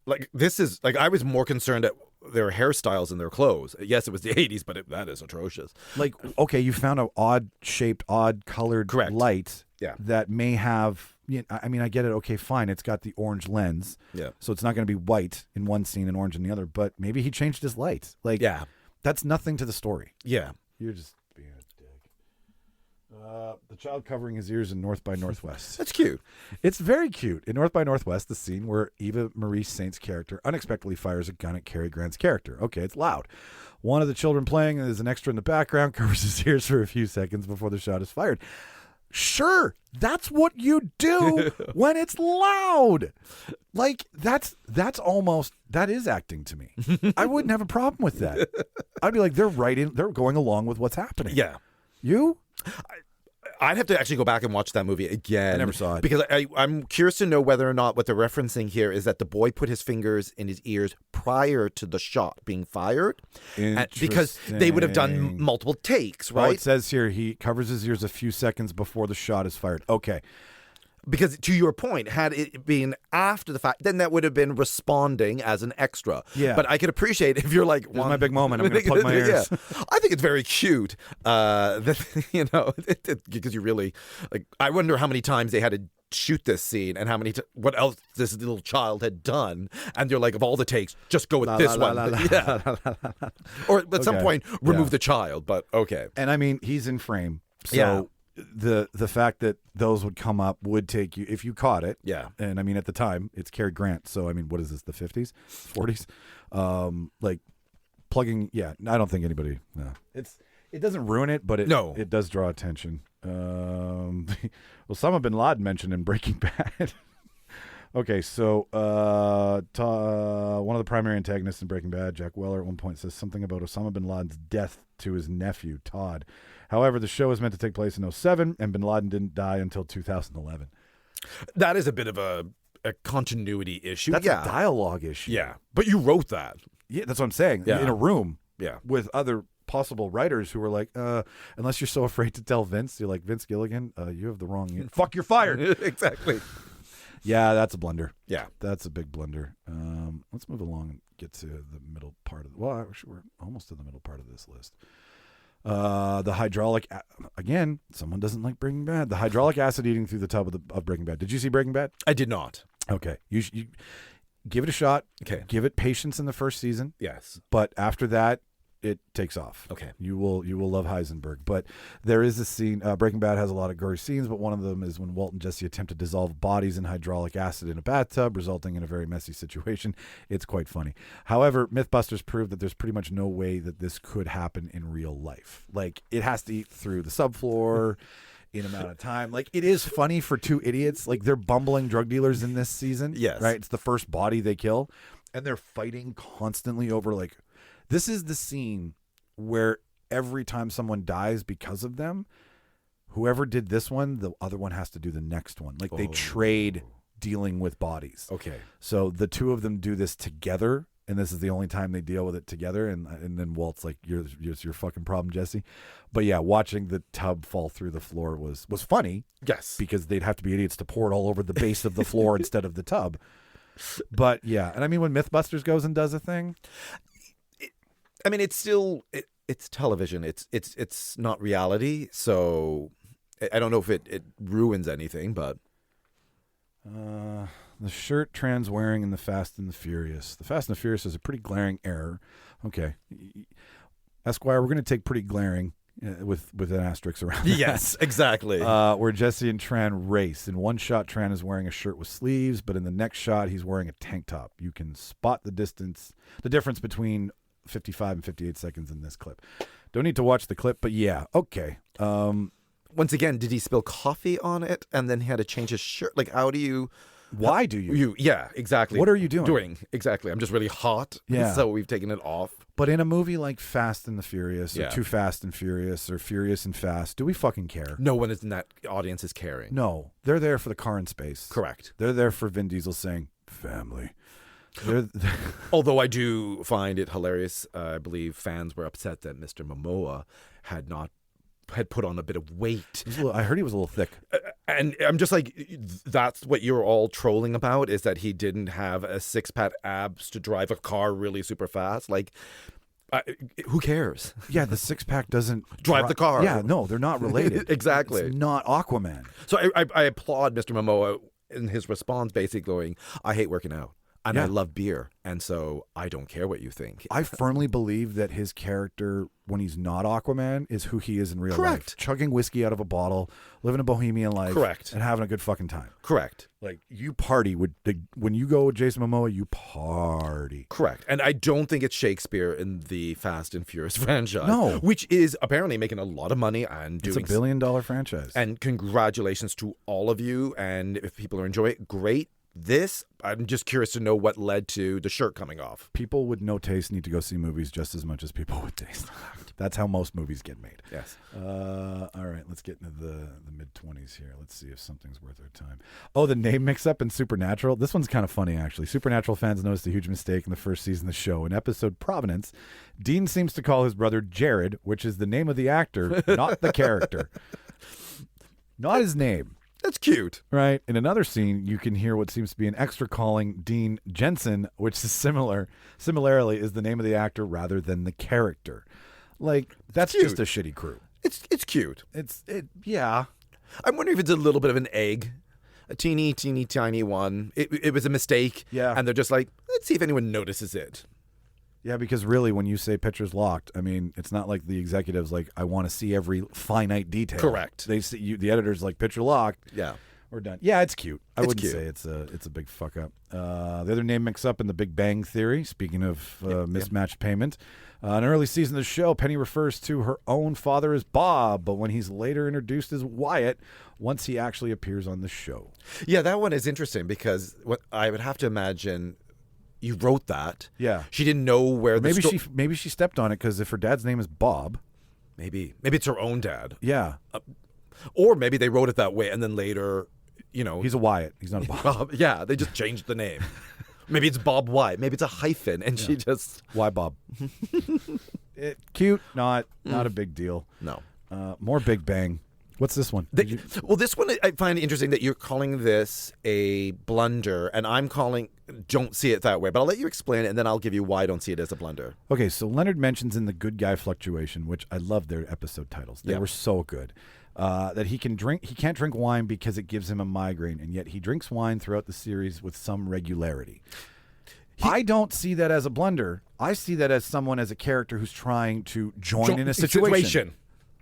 Like this is, like, I was more concerned at their hairstyles and their clothes. Yes, it was the 80s, but that is atrocious. Like, okay, you found an odd-shaped, odd-colored light that may have, I mean, I get it. Okay, fine. It's got the orange lens. Yeah. So it's not going to be white in one scene and orange in the other, but maybe he changed his light. Like, that's nothing to the story. Yeah. You're just being a dick. The child covering his ears in North by Northwest. That's cute. It's very cute. In North by Northwest, the scene where Eva Marie Saint's character unexpectedly fires a gun at Cary Grant's character. Okay, it's loud. One of the children playing is an extra in the background, covers his ears for a few seconds before the shot is fired. Sure, that's what you do when it's loud. Like that is acting to me. I wouldn't have a problem with that. I'd be like, they're going along with what's happening. Yeah. You? I'd have to actually go back and watch that movie again. I never saw it. Because I'm curious to know whether or not what they're referencing here is that the boy put his fingers in his ears prior to the shot being fired. Because they would have done multiple takes, right? Well, it says here he covers his ears a few seconds before the shot is fired. Okay. Because to your point, had it been after the fact, then that would have been responding as an extra. Yeah. But I could appreciate if you're like, this is my big moment. I'm going to plug my ears. Yeah. I think it's very cute. Because you really like. I wonder how many times they had to shoot this scene and how many what else this little child had done, and they're like, of all the takes, just go with this one. Yeah. Or at some point, remove the child. But okay. And I mean, he's in frame. So yeah. The fact that those would come up would take you, if you caught it. Yeah. And I mean, at the time, it's Cary Grant. So, I mean, what is this, the 50s, 40s? Like plugging, I don't think anybody, no. It doesn't ruin it, but it does draw attention. Osama bin Laden mentioned in Breaking Bad. Okay, so one of the primary antagonists in Breaking Bad, Jack Weller, at one point says something about Osama bin Laden's death to his nephew, Todd. However, the show was meant to take place in 2007, and bin Laden didn't die until 2011. That is a bit of a continuity issue. That's a dialogue issue. Yeah, but you wrote that. Yeah, that's what I'm saying. Yeah. In a room Yeah. with other possible writers who were like, unless you're so afraid to tell Vince, you're like, Vince Gilligan, you have the wrong... Fuck, you're fired. Exactly. Yeah, that's a blunder. Yeah. That's a big blunder. Let's move along and get to the middle part of well, actually, we're almost to the middle part of this list. The hydraulic, again, someone doesn't like Breaking Bad. The hydraulic acid eating through the tub of Breaking Bad. Did you see Breaking Bad? I did not. Okay. You give it a shot. Okay. Give it patience in the first season. Yes. But after that, it takes off. Okay. You will love Heisenberg. But there is a scene, Breaking Bad has a lot of gory scenes, but one of them is when Walt and Jesse attempt to dissolve bodies in hydraulic acid in a bathtub, resulting in a very messy situation. It's quite funny. However, Mythbusters proved that there's pretty much no way that this could happen in real life. Like, it has to eat through the subfloor in amount of time. Like, it is funny for two idiots. Like, they're bumbling drug dealers in this season. Yes. Right? It's the first body they kill. And they're fighting constantly over, like, this is the scene where every time someone dies because of them, whoever did this one, the other one has to do the next one. Like, they trade dealing with bodies. Okay. So the two of them do this together, and this is the only time they deal with it together. And then Walt's like, "It's your fucking problem, Jesse." But yeah, watching the tub fall through the floor was funny. Yes. Because they'd have to be idiots to pour it all over the base of the floor instead of the tub. But yeah, and I mean, when Mythbusters goes and does a thing, I mean, it's still it's television. It's not reality. So I don't know if it ruins anything, but the shirt trans wearing in the Fast and the Furious. The Fast and the Furious is a pretty glaring error. Okay, Esquire, we're going to take pretty glaring with an asterisk around that. Yes, exactly. Where Jesse and Tran race. In one shot, Tran is wearing a shirt with sleeves, but in the next shot, he's wearing a tank top. You can spot the difference between 55 and 58 seconds in this clip. Don't need to watch the clip, but yeah, okay. Once again, did he spill coffee on it and then he had to change his shirt? Like, how do you... Why do you? Yeah, exactly. What are you doing? Exactly. I'm just really hot. Yeah. So we've taken it off. But in a movie like Fast and the Furious, or Yeah. Too Fast and Furious, or Furious and Fast, do we fucking care? No one in that audience is caring. No. They're there for the car in space. Correct. They're there for Vin Diesel saying, family. Although I do find it hilarious, I believe fans were upset that Mr. Momoa had put on a bit of weight. I heard he was a little thick. And I'm just like, that's what you're all trolling about, is that he didn't have a six-pack abs to drive a car really super fast. Like, who cares? Yeah, the six-pack doesn't drive the car. Yeah, no, they're not related. Exactly. It's not Aquaman. So I applaud Mr. Momoa in his response, basically going, I hate working out. and I love beer, and so I don't care what you think. I firmly believe that his character, when he's not Aquaman, is who he is in real life. Chugging whiskey out of a bottle, living a bohemian life, and having a good fucking time. Correct. Like, you party when you go with Jason Momoa, you party. Correct. And I don't think it's Shakespeare in the Fast and Furious franchise. No. Which is apparently making a lot of money and doing... It's a $1 billion franchise. And congratulations to all of you. And if people are enjoying it, great. This, I'm just curious to know what led to the shirt coming off. People with no taste need to go see movies just as much as people with taste. That's how most movies get made. Yes. All right, let's get into the mid-20s here. Let's see if something's worth our time. Oh, the name mix-up in Supernatural. This one's kind of funny, actually. Supernatural fans noticed a huge mistake in the first season of the show. In episode Provenance, Dean seems to call his brother Jared, which is the name of the actor, not the character. Not his name. That's cute. Right. In another scene, you can hear what seems to be an extra calling Dean Jensen, which is similarly is the name of the actor rather than the character. Like, that's just a shitty crew. It's cute. Yeah. I'm wondering if it's a little bit of an egg. A teeny, tiny one. It was a mistake. Yeah. And they're just like, let's see if anyone notices it. Yeah, because really, when you say picture's locked, I mean, it's not like the executives like, I want to see every finite detail. Correct. They see the editor's like, picture locked. Yeah. We're done. Yeah, it's cute. I wouldn't cute. say it's a big fuck up. The other name mix up in The Big Bang Theory, speaking of mismatched payment. In an early season of the show, Penny refers to her own father as Bob, but when he's later introduced as Wyatt, once he actually appears on the show. Yeah, that one is interesting because what I would have to imagine... You wrote that. Yeah. She didn't know where the maybe she stepped on it because if her dad's name is Bob. Maybe it's her own dad. Yeah. Or maybe they wrote it that way and then later, He's a Wyatt. He's not a Bob. Yeah, they just changed the name. Maybe it's Bob Wyatt. Maybe it's a hyphen and she just... Why Bob? Cute, not a big deal. No. More Big Bang. What's this one? Well, this one I find interesting that you're calling this a blunder, and I'm calling don't see it that way. But I'll let you explain it, and then I'll give you why I don't see it as a blunder. Okay, so Leonard mentions in The Good Guy Fluctuation, which I love their episode titles. They were so good. That he can't drink wine because it gives him a migraine, and yet he drinks wine throughout the series with some regularity. I don't see that as a blunder. I see that as someone as a character who's trying to join in a situation.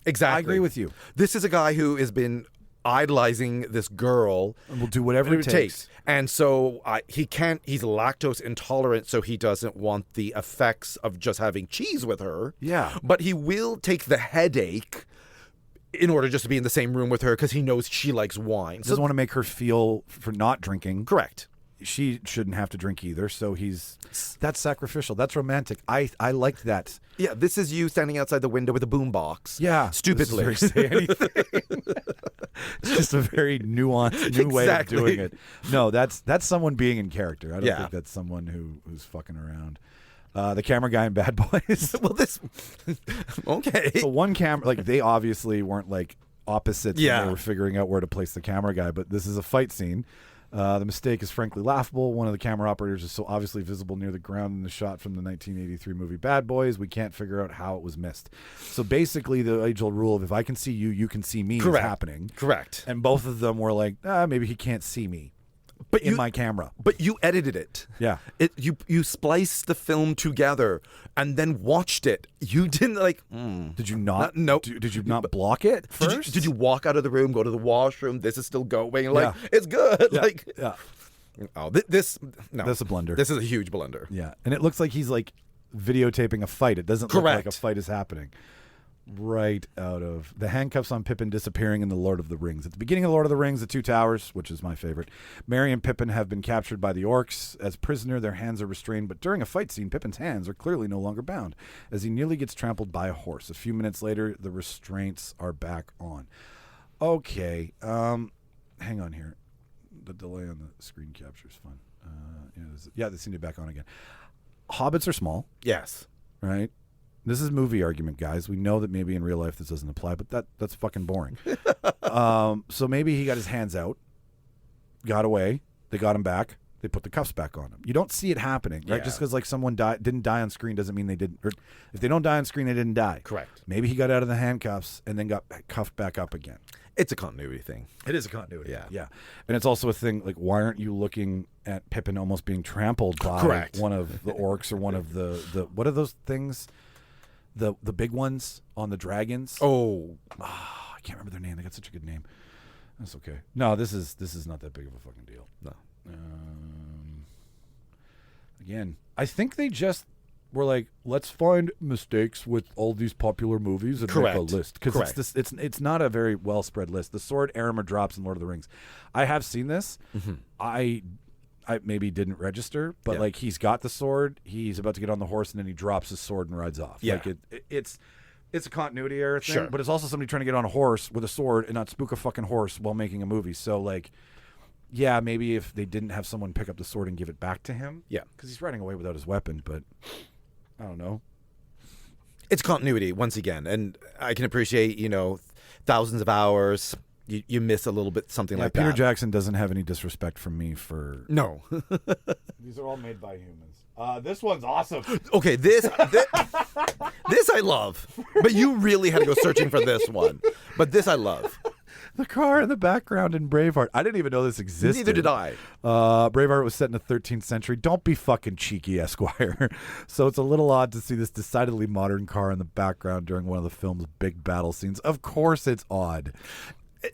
Exactly. I agree with you. This is a guy who has been idolizing this girl. And will do whatever it takes. And so he's lactose intolerant, so he doesn't want the effects of just having cheese with her. Yeah. But he will take the headache in order just to be in the same room with her because he knows she likes wine. Doesn't want to make her feel for not drinking. Correct. She shouldn't have to drink either, so that's sacrificial. That's romantic. I liked that. Yeah, this is you standing outside the window with a boombox. Yeah. Stupidly. This is very say anything. It's just a very nuanced new way of doing it. No, that's someone being in character. I don't think that's someone who's fucking around. The camera guy in Bad Boys. Well, this... Okay. So one camera... Like, they obviously weren't, like, opposites. Yeah. When they were figuring out where to place the camera guy, but this is a fight scene. The mistake is frankly laughable. One of the camera operators is so obviously visible near the ground in the shot from the 1983 movie Bad Boys. We can't figure out how it was missed. So basically the age-old rule of if I can see you, you can see me is happening. Correct. And both of them were like, maybe he can't see me. But in my camera. But you edited it. Yeah. You spliced the film together and then watched it. You didn't Did you not? No. Did you not block it first? Did you walk out of the room, go to the washroom? This is still going. It's good. Yeah. Oh, this no. That's a blunder. This is a huge blunder. Yeah. And it looks like he's like videotaping a fight. It doesn't look like a fight is happening. Right out of the handcuffs on Pippin disappearing in the Lord of the Rings. At the beginning of the Lord of the Rings, the Two Towers, which is my favorite, Merry and Pippin have been captured by the orcs. As prisoner, their hands are restrained, but during a fight scene, Pippin's hands are clearly no longer bound, as he nearly gets trampled by a horse. A few minutes later, the restraints are back on. Okay, hang on here. The delay on the screen capture is fun. They seem to be back on again. Hobbits are small. Yes. Right? This is movie argument, guys. We know that maybe in real life this doesn't apply, but that's fucking boring. So maybe he got his hands out, got away, they got him back, they put the cuffs back on him. You don't see it happening, right? Just because like someone didn't die on screen doesn't mean they didn't. Or if they don't die on screen, they didn't die. Correct. Maybe he got out of the handcuffs and then got cuffed back up again. It's a continuity thing. It is a continuity. Yeah. Yeah. And it's also a thing, like, why aren't you looking at Pippin almost being trampled by Correct. one of the orcs or one of the what are those things? The big ones on the dragons? Oh. I can't remember their name. They got such a good name. That's okay. No, this is not that big of a fucking deal. No. Again, I think they just were like, let's find mistakes with all these popular movies and make a list, because it's not a very well spread list. The sword Aramir drops in Lord of the Rings. I have seen this. I maybe didn't register, but like, he's got the sword. He's about to get on the horse, and then he drops his sword and rides off. Yeah. Like it's a continuity error thing, Sure. but it's also somebody trying to get on a horse with a sword and not spook a fucking horse while making a movie. So, like, yeah, maybe if they didn't have someone pick up the sword and give it back to him. Yeah. Because he's riding away without his weapon, but I don't know. It's continuity, once again. And I can appreciate, thousands of hours. You miss a little bit, something like Peter that. Jackson doesn't have any disrespect from me for... No. These are all made by humans. This one's awesome. Okay, this I love. But you really had to go searching for this one. But this I love. The car in the background in Braveheart. I didn't even know this existed. Neither did I. Braveheart was set in the 13th century. Don't be fucking cheeky, Esquire. So it's a little odd to see this decidedly modern car in the background during one of the film's big battle scenes. Of course it's odd.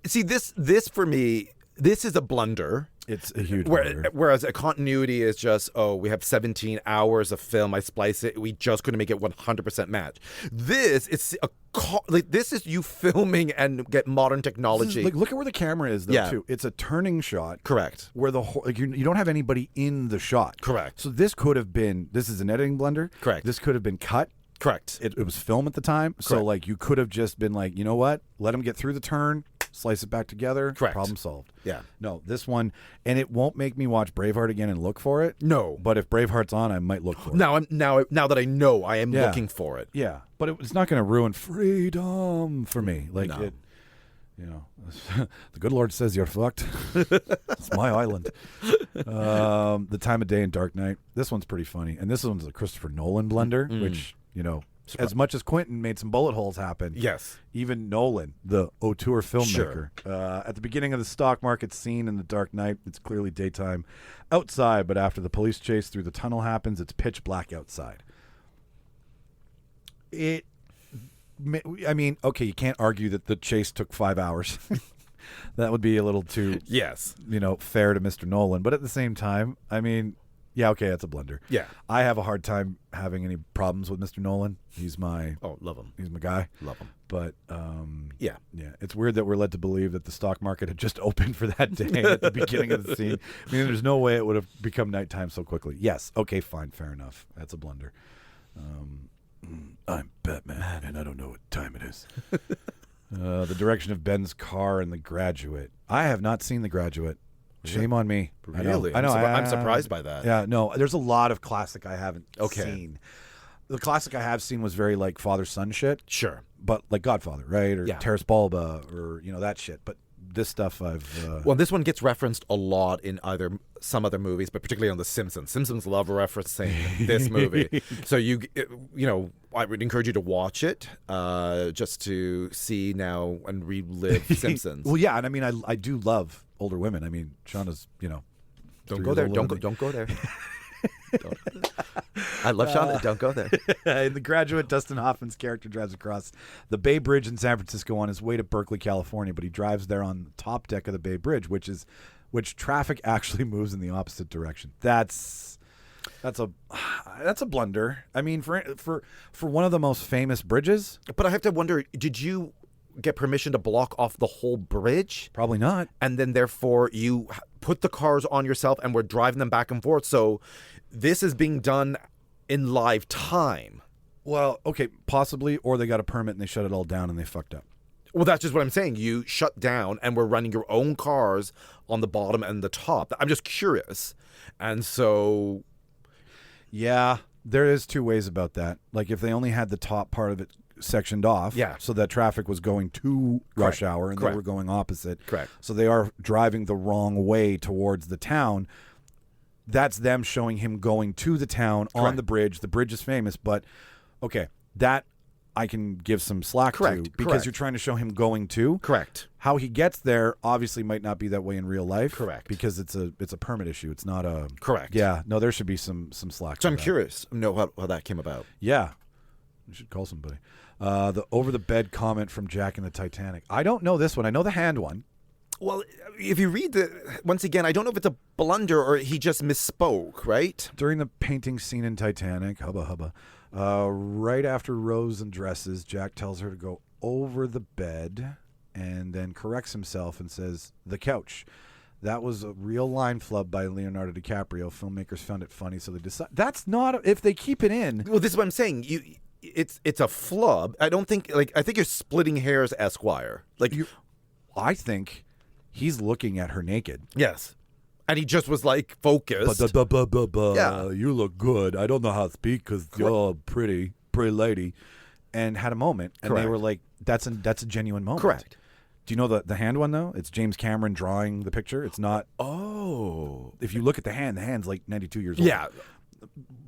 See, this for me, this is a blunder. It's a huge blunder. Whereas a continuity is just, we have 17 hours of film. I splice it. We just couldn't make it 100% match. This is you filming and get modern technology. Like, look at where the camera is, though, too. It's a turning shot. Correct. Where you don't have anybody in the shot. Correct. So this could have been, this is an editing blunder. Correct. This could have been cut. Correct. It was film at the time. Correct. So, like, you could have just been like, you know what? Let him get through the turn. Slice it back together. Correct. Problem solved. Yeah. No, this one, and it won't make me watch Braveheart again and look for it. No. But if Braveheart's on, I might look for it. Now that I know, I am looking for it. Yeah. But it's not going to ruin freedom for me. Like, No. the good Lord says you're fucked. It's my island. The Time of Day and Dark Knight. This one's pretty funny. And this one's a Christopher Nolan blunder, which, as much as Quentin made some bullet holes happen, Yes. even Nolan, the auteur filmmaker, at the beginning of the stock market scene in The Dark Knight, it's clearly daytime outside, but after the police chase through the tunnel happens, it's pitch black outside. Okay, you can't argue that the chase took 5 hours. That would be a little too, Yes. fair to Mr. Nolan. But at the same time, yeah, okay, that's a blunder. Yeah. I have a hard time having any problems with Mr. Nolan. He's my Love him. He's my guy. Love him. But Yeah. it's weird that we're led to believe that the stock market had just opened for that day at the beginning of the scene. There's no way it would have become nighttime so quickly. Yes, okay, fine, fair enough. That's a blunder. I'm Batman, and I don't know what time it is. The direction of Ben's car in The Graduate. I have not seen The Graduate. Shame on me. Really? I know. I'm surprised by that. Yeah, no, there's a lot of classic I haven't Okay. seen. The classic I have seen was very like father-son shit. Sure. But like Godfather, right? Or Yeah. Terrace Bulba, or that shit. But this stuff I've... Well, this one gets referenced a lot in either some other movies, but particularly on The Simpsons. Simpsons love referencing this movie. So I would encourage you to watch it just to see now and relive Simpsons. Well, yeah, and I do love older women. Shauna's, Don't go there. Don't go there. I love Shauna. Don't go there. In The Graduate, Dustin Hoffman's character drives across the Bay Bridge in San Francisco on his way to Berkeley, California, but he drives there on the top deck of the Bay Bridge, which traffic actually moves in the opposite direction. That's a blunder. For one of the most famous bridges, But I have to wonder, did you get permission to block off the whole bridge? probably not. And then therefore you put the cars on yourself and we're driving them back and forth. So this is being done in live time. Well, okay, possibly, or they got a permit and they shut it all down and they fucked up. Well, that's just what I'm saying. You shut down and we're running your own cars on the bottom and the top. I'm just curious. And so... Yeah, there is two ways about that. Like if they only had the top part of it sectioned off, so that traffic was going to rush hour and they were going opposite. Correct. So they are driving the wrong way towards the town. That's them showing him going to the town on the bridge. The bridge is famous, but okay, that I can give some slack Correct, to because correct. you're trying to show him going to. Correct. How he gets there obviously might not be that way in real life. Correct. Because it's a permit issue. It's not a Correct. Yeah. No, there should be some slack. So I'm that. curious to know how that came about. Yeah. You should call somebody. The over the bed comment from Jack in the Titanic. I don't know this one. I know the hand one. Well, if you read once again, I don't know if it's a blunder or he just misspoke, right? During the painting scene in Titanic, hubba hubba, right after Rose undresses, Jack tells her to go over the bed and then corrects himself and says, the couch. That was a real line flub by Leonardo DiCaprio. Filmmakers found it funny, so they decided. That's not, if they keep it in. Well, this is what I'm saying. It's a flub. I don't think, I think you're splitting hairs, Esquire. I think he's looking at her naked. Yes. And he just was focused. Yeah. You look good. I don't know how to speak because you're a pretty lady. And had a moment. And Correct. they were like, that's a genuine moment. Correct. Do you know the hand one, though? It's James Cameron drawing the picture. It's not. Oh. If you look at the hand's like 92 years old. Yeah.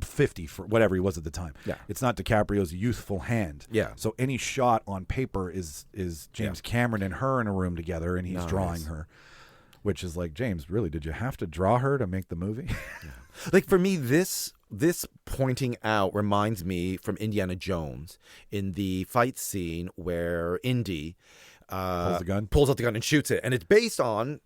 50 for whatever he was at the time. Yeah. It's not DiCaprio's youthful hand. Yeah. So any shot on paper is James Cameron and her in a room together, and he's Nice. drawing her. Which is like, James, really, did you have to draw her to make the movie? For me, this pointing out reminds me from Indiana Jones in the fight scene where Indy Pulls out the gun and shoots it, and it's based on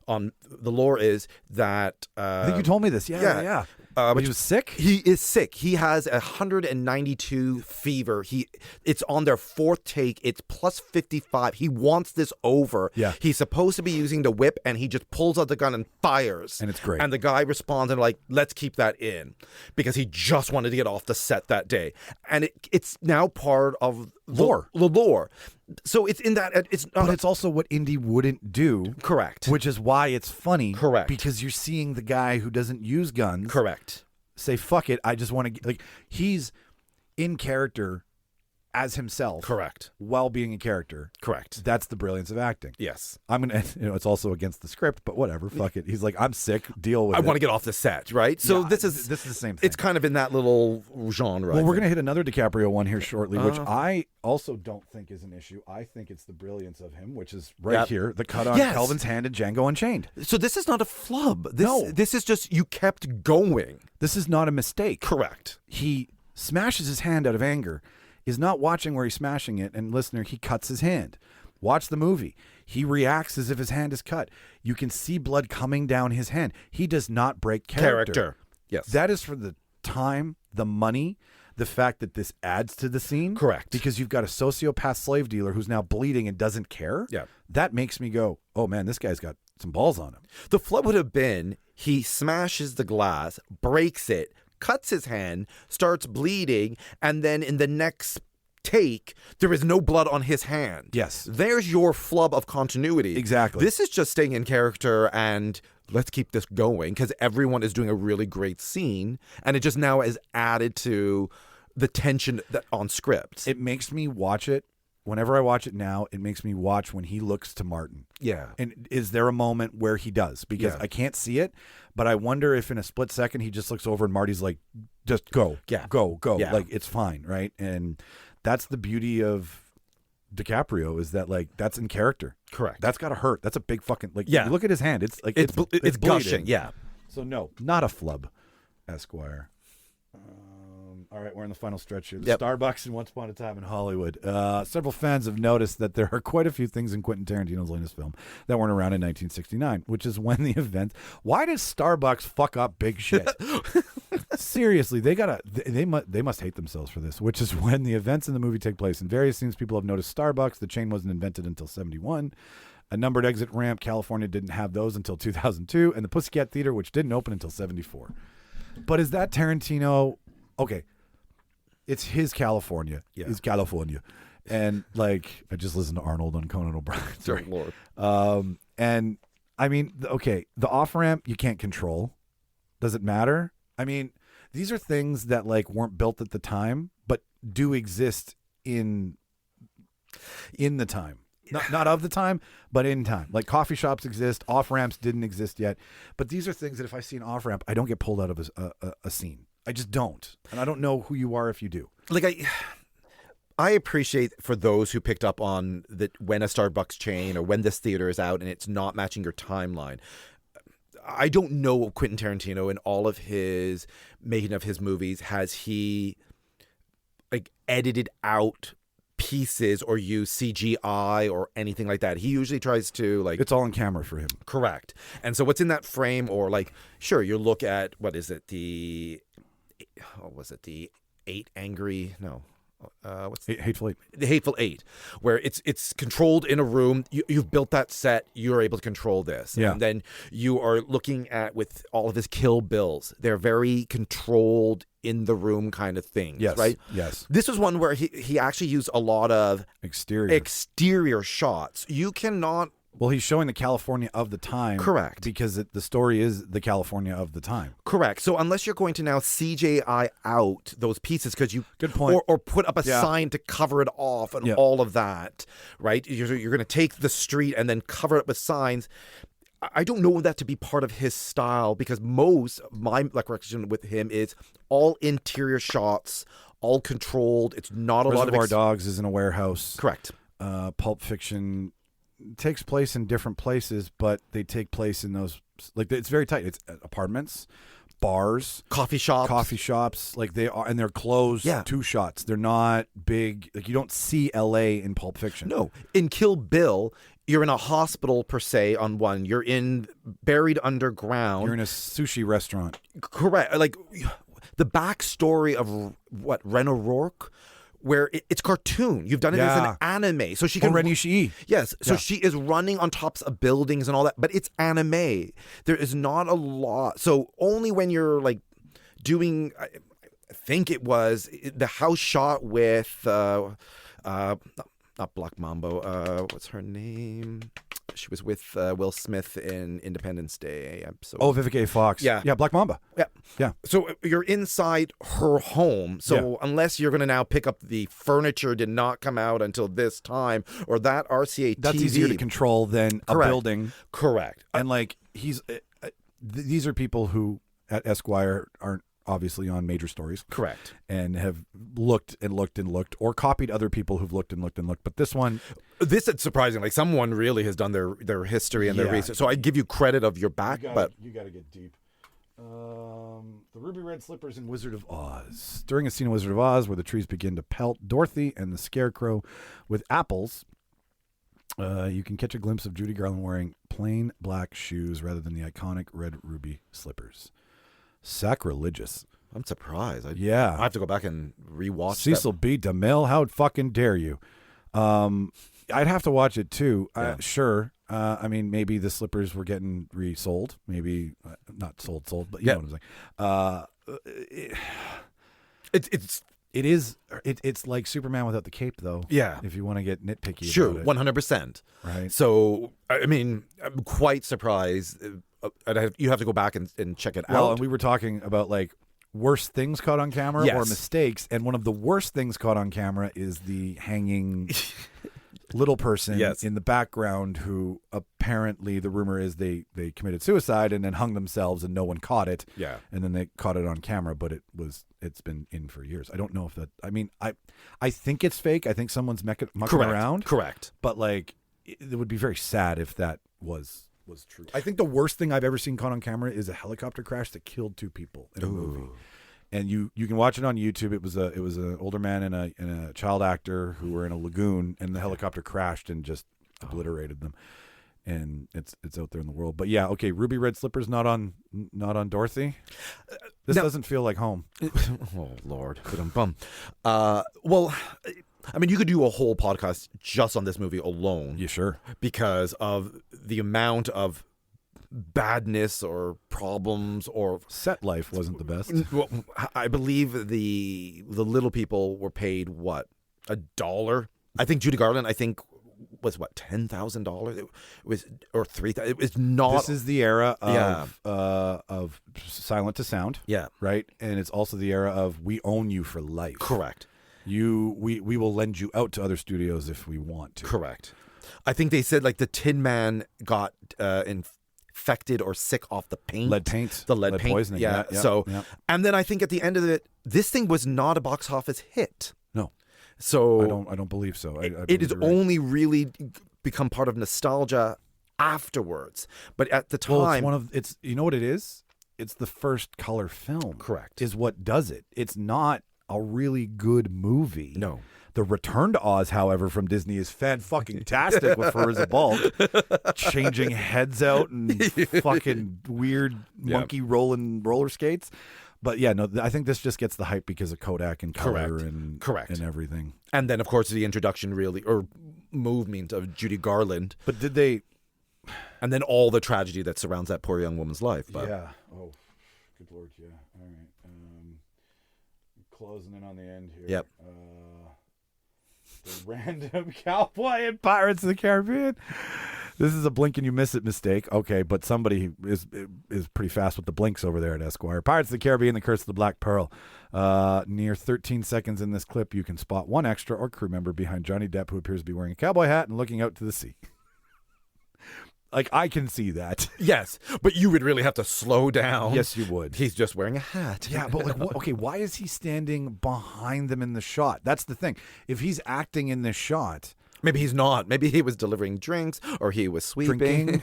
the lore is that I think you told me this. Yeah. But he was sick? He is sick. He has 192 fever. It's on their fourth take. It's plus 55. He wants this over. Yeah. He's supposed to be using the whip, and he just pulls out the gun and fires. And it's great. And the guy responds and let's keep that in, because he just wanted to get off the set that day. And it's now part of Lore. The lore. So it's in that. It's not. But it's also what Indy wouldn't do. Correct. Which is why it's funny. Correct. Because you're seeing the guy who doesn't use guns. Correct. Say, fuck it. I just want to, he's in character as himself. Correct. While being a character. Correct. That's the brilliance of acting. Yes. I'm going to, it's also against the script, but whatever. Fuck it. He's like, I'm sick. Deal with it. I want to get off the set, right? So Yeah, this is the same thing. It's kind of in that little genre. Well, we're going to hit another DiCaprio one here shortly, which I also don't think is an issue. I think it's the brilliance of him, which is right here, the cut on Calvin's hand in Django Unchained. So this is not a flub. No. This is just you kept going. This is not a mistake. Correct. He smashes his hand out of anger. He's not watching where he's smashing it, and listener, he cuts his hand. Watch the movie. He reacts as if his hand is cut. You can see blood coming down his hand. He does not break character. Yes. That is for the time, the money, the fact that this adds to the scene. Correct. Because you've got a sociopath slave dealer who's now bleeding and doesn't care. Yeah. That makes me go, oh man, this guy's got some balls on him. The flub would have been he smashes the glass, breaks it, cuts his hand, starts bleeding, and then in the next take, there is no blood on his hand. Yes. There's your flub of continuity. Exactly. This is just staying in character and let's keep this going because everyone is doing a really great scene, and it just now is added to the tension on script. It makes me watch it. Whenever I watch it now, it makes me watch when he looks to Martin. Yeah. And is there a moment where he does? Because I can't see it, but I wonder if in a split second he just looks over and Marty's like, just go. Yeah. Go. Yeah. Like, it's fine, right? And that's the beauty of DiCaprio is that, that's in character. Correct. That's got to hurt. That's a big fucking, Yeah. You look at his hand. It's like, it's bleeding. gushing. Yeah. So no, not a flub, Esquire. All right, we're in the final stretch here. The Starbucks and Once Upon a Time in Hollywood. Several fans have noticed that there are quite a few things in Quentin Tarantino's latest film that weren't around in 1969, which is when the event. Why does Starbucks fuck up big shit? Seriously, they must hate themselves for this. Which is when the events in the movie take place. In various scenes, people have noticed Starbucks. The chain wasn't invented until 1971. A numbered exit ramp. California didn't have those until 2002, and the Pussycat Theater, which didn't open until 1974. But is that Tarantino? Okay. It's his California. Yeah. It's California. And I just listened to Arnold on Conan O'Brien. Sorry. Lord. And I mean, okay, the off ramp you can't control. Does it matter? I mean, these are things that weren't built at the time, but do exist in the time. Not of the time, but in time. Like coffee shops exist, off ramps didn't exist yet. But these are things that if I see an off ramp, I don't get pulled out of a scene. I just don't. And I don't know who you are if you do. I appreciate for those who picked up on that when a Starbucks chain or when this theater is out and it's not matching your timeline. I don't know Quentin Tarantino in all of his making of his movies. Has he like edited out pieces or use CGI or anything like that? He usually tries to like... It's all on camera for him. Correct. And so what's in that frame, or like, sure, you look at, what is it, the 8 Angry... No. What's Hateful Eight. The Hateful Eight, where it's controlled in a room. You've built that set. You're able to control this. Yeah. And then you are looking at, with all of his Kill Bills, they're very controlled in the room kind of things. Yes. Right? Yes. This was one where he actually used a lot of exterior shots. You cannot... Well, he's showing the California of the time. Correct. Because the story is the California of the time. Correct. So unless you're going to now CGI out those pieces, because you... Good point. Or put up a sign to cover it off and all of that, right? You're going to take the street and then cover it up with signs. I don't know that to be part of his style, because my recollection with him is all interior shots, all controlled. It's not a lot of... Reservoir Dogs is in a warehouse. Correct. Pulp Fiction takes place in different places, but they take place in those, like, it's very tight. It's apartments, bars, coffee shops, like they are, and they're closed 2 shots. They're not big. Like, you don't see LA in Pulp Fiction. No. In Kill Bill, you're in a hospital per se on one. You're buried underground. You're in a sushi restaurant. Correct. Like, the backstory of Ren O'Rourke, where it's cartoon. You've done it as an anime. So she can... Ren Ishii. Yes. So she is running on tops of buildings and all that, but it's anime. There is not a lot. So only when you're like doing... I think it was the house shot with... not Black Mambo. What's her name? She was with Will Smith in Independence Day episode. Oh, Vivica A. Fox. Yeah. Yeah, Black Mamba. Yeah. So you're inside her home. So unless you're going to now pick up the furniture did not come out until this time, or that RCA TV. That's easier to control than a building. Correct. And like, these are people who at Esquire aren't obviously on major stories. Correct. And have looked and looked and looked, or copied other people who've looked and looked and looked. But this is surprising. Like, someone really has done their history and their research. So I give you credit of your back, but you got to get deep. The ruby red slippers in Wizard of Oz. During a scene in Wizard of Oz where the trees begin to pelt Dorothy and the Scarecrow with apples, you can catch a glimpse of Judy Garland wearing plain black shoes rather than the iconic red ruby slippers. Sacrilegious. I'm surprised. I have to go back and rewatch Cecil B. DeMille, how fucking dare you? I'd have to watch it too. Sure. I mean, maybe the slippers were getting resold. Maybe not sold, but you know what I'm saying. It's like Superman without the cape, though. Yeah. If you want to get nitpicky. Sure, about it. 100%. Right. So, I mean, I'm quite surprised. You have to go back and check it out. Well, and we were talking about like worst things caught on camera or mistakes, and one of the worst things caught on camera is the hanging little person in the background who apparently, the rumor is they committed suicide and then hung themselves and no one caught it. Yeah. And then they caught it on camera, but it's been in for years. I don't know if that, I mean, I think it's fake. I think someone's mucking around. Correct. But like, it would be very sad if that was true. I think the worst thing I've ever seen caught on camera is a helicopter crash that killed 2 people in a movie. And you can watch it on YouTube. It was an older man and a child actor who were in a lagoon, and the helicopter crashed and just obliterated them. And it's out there in the world. But yeah, okay, ruby red slippers not on Dorothy. This doesn't feel like home. Oh Lord, well, I mean, you could do a whole podcast just on this movie alone. Yeah, sure. Because of the amount of badness or problems or... Set life wasn't the best. Well, I believe the little people were paid, what, $1? I think Judy Garland, was what, $10,000? It was, or $3,000. It was not... This is the era of silent to sound. Yeah. Right? And it's also the era of we own you for life. Correct. We will lend you out to other studios if we want to. Correct. I think they said like the Tin Man got infected or sick off the paint. Lead paint. The lead paint. Poisoning. Yeah. And then I think at the end of it, this thing was not a box office hit. No. So I don't believe so. I it has believe you're right. only really become part of nostalgia afterwards. But at the time, Well, it's one of it's. You know what it is? It's the first color film. Correct. Is what does it. It's not a really good movie. No. The Return to Oz, however, from Disney is fan-fucking-tastic with Fur as a Bulk. Changing heads out and fucking weird monkey rolling roller skates. But yeah, no, I think this just gets the hype because of Kodak and color and everything. And then, of course, the introduction or movement of Judy Garland. But did they... And then all the tragedy that surrounds that poor young woman's life. But. Yeah. Oh, good Lord, yeah. All right. Closing in on the end here. Yep. The random cowboy in Pirates of the Caribbean. This is a blink and you miss it mistake. Okay, but somebody is pretty fast with the blinks over there at Esquire. Pirates of the Caribbean, The Curse of the Black Pearl. Near 13 seconds in this clip, you can spot one extra or crew member behind Johnny Depp who appears to be wearing a cowboy hat and looking out to the sea. Like, I can see that. Yes, but you would really have to slow down. Yes, you would. He's just wearing a hat. Yeah, but like, okay, why is he standing behind them in the shot? That's the thing. If he's acting in this shot... Maybe he's not. Maybe he was delivering drinks or he was sweeping.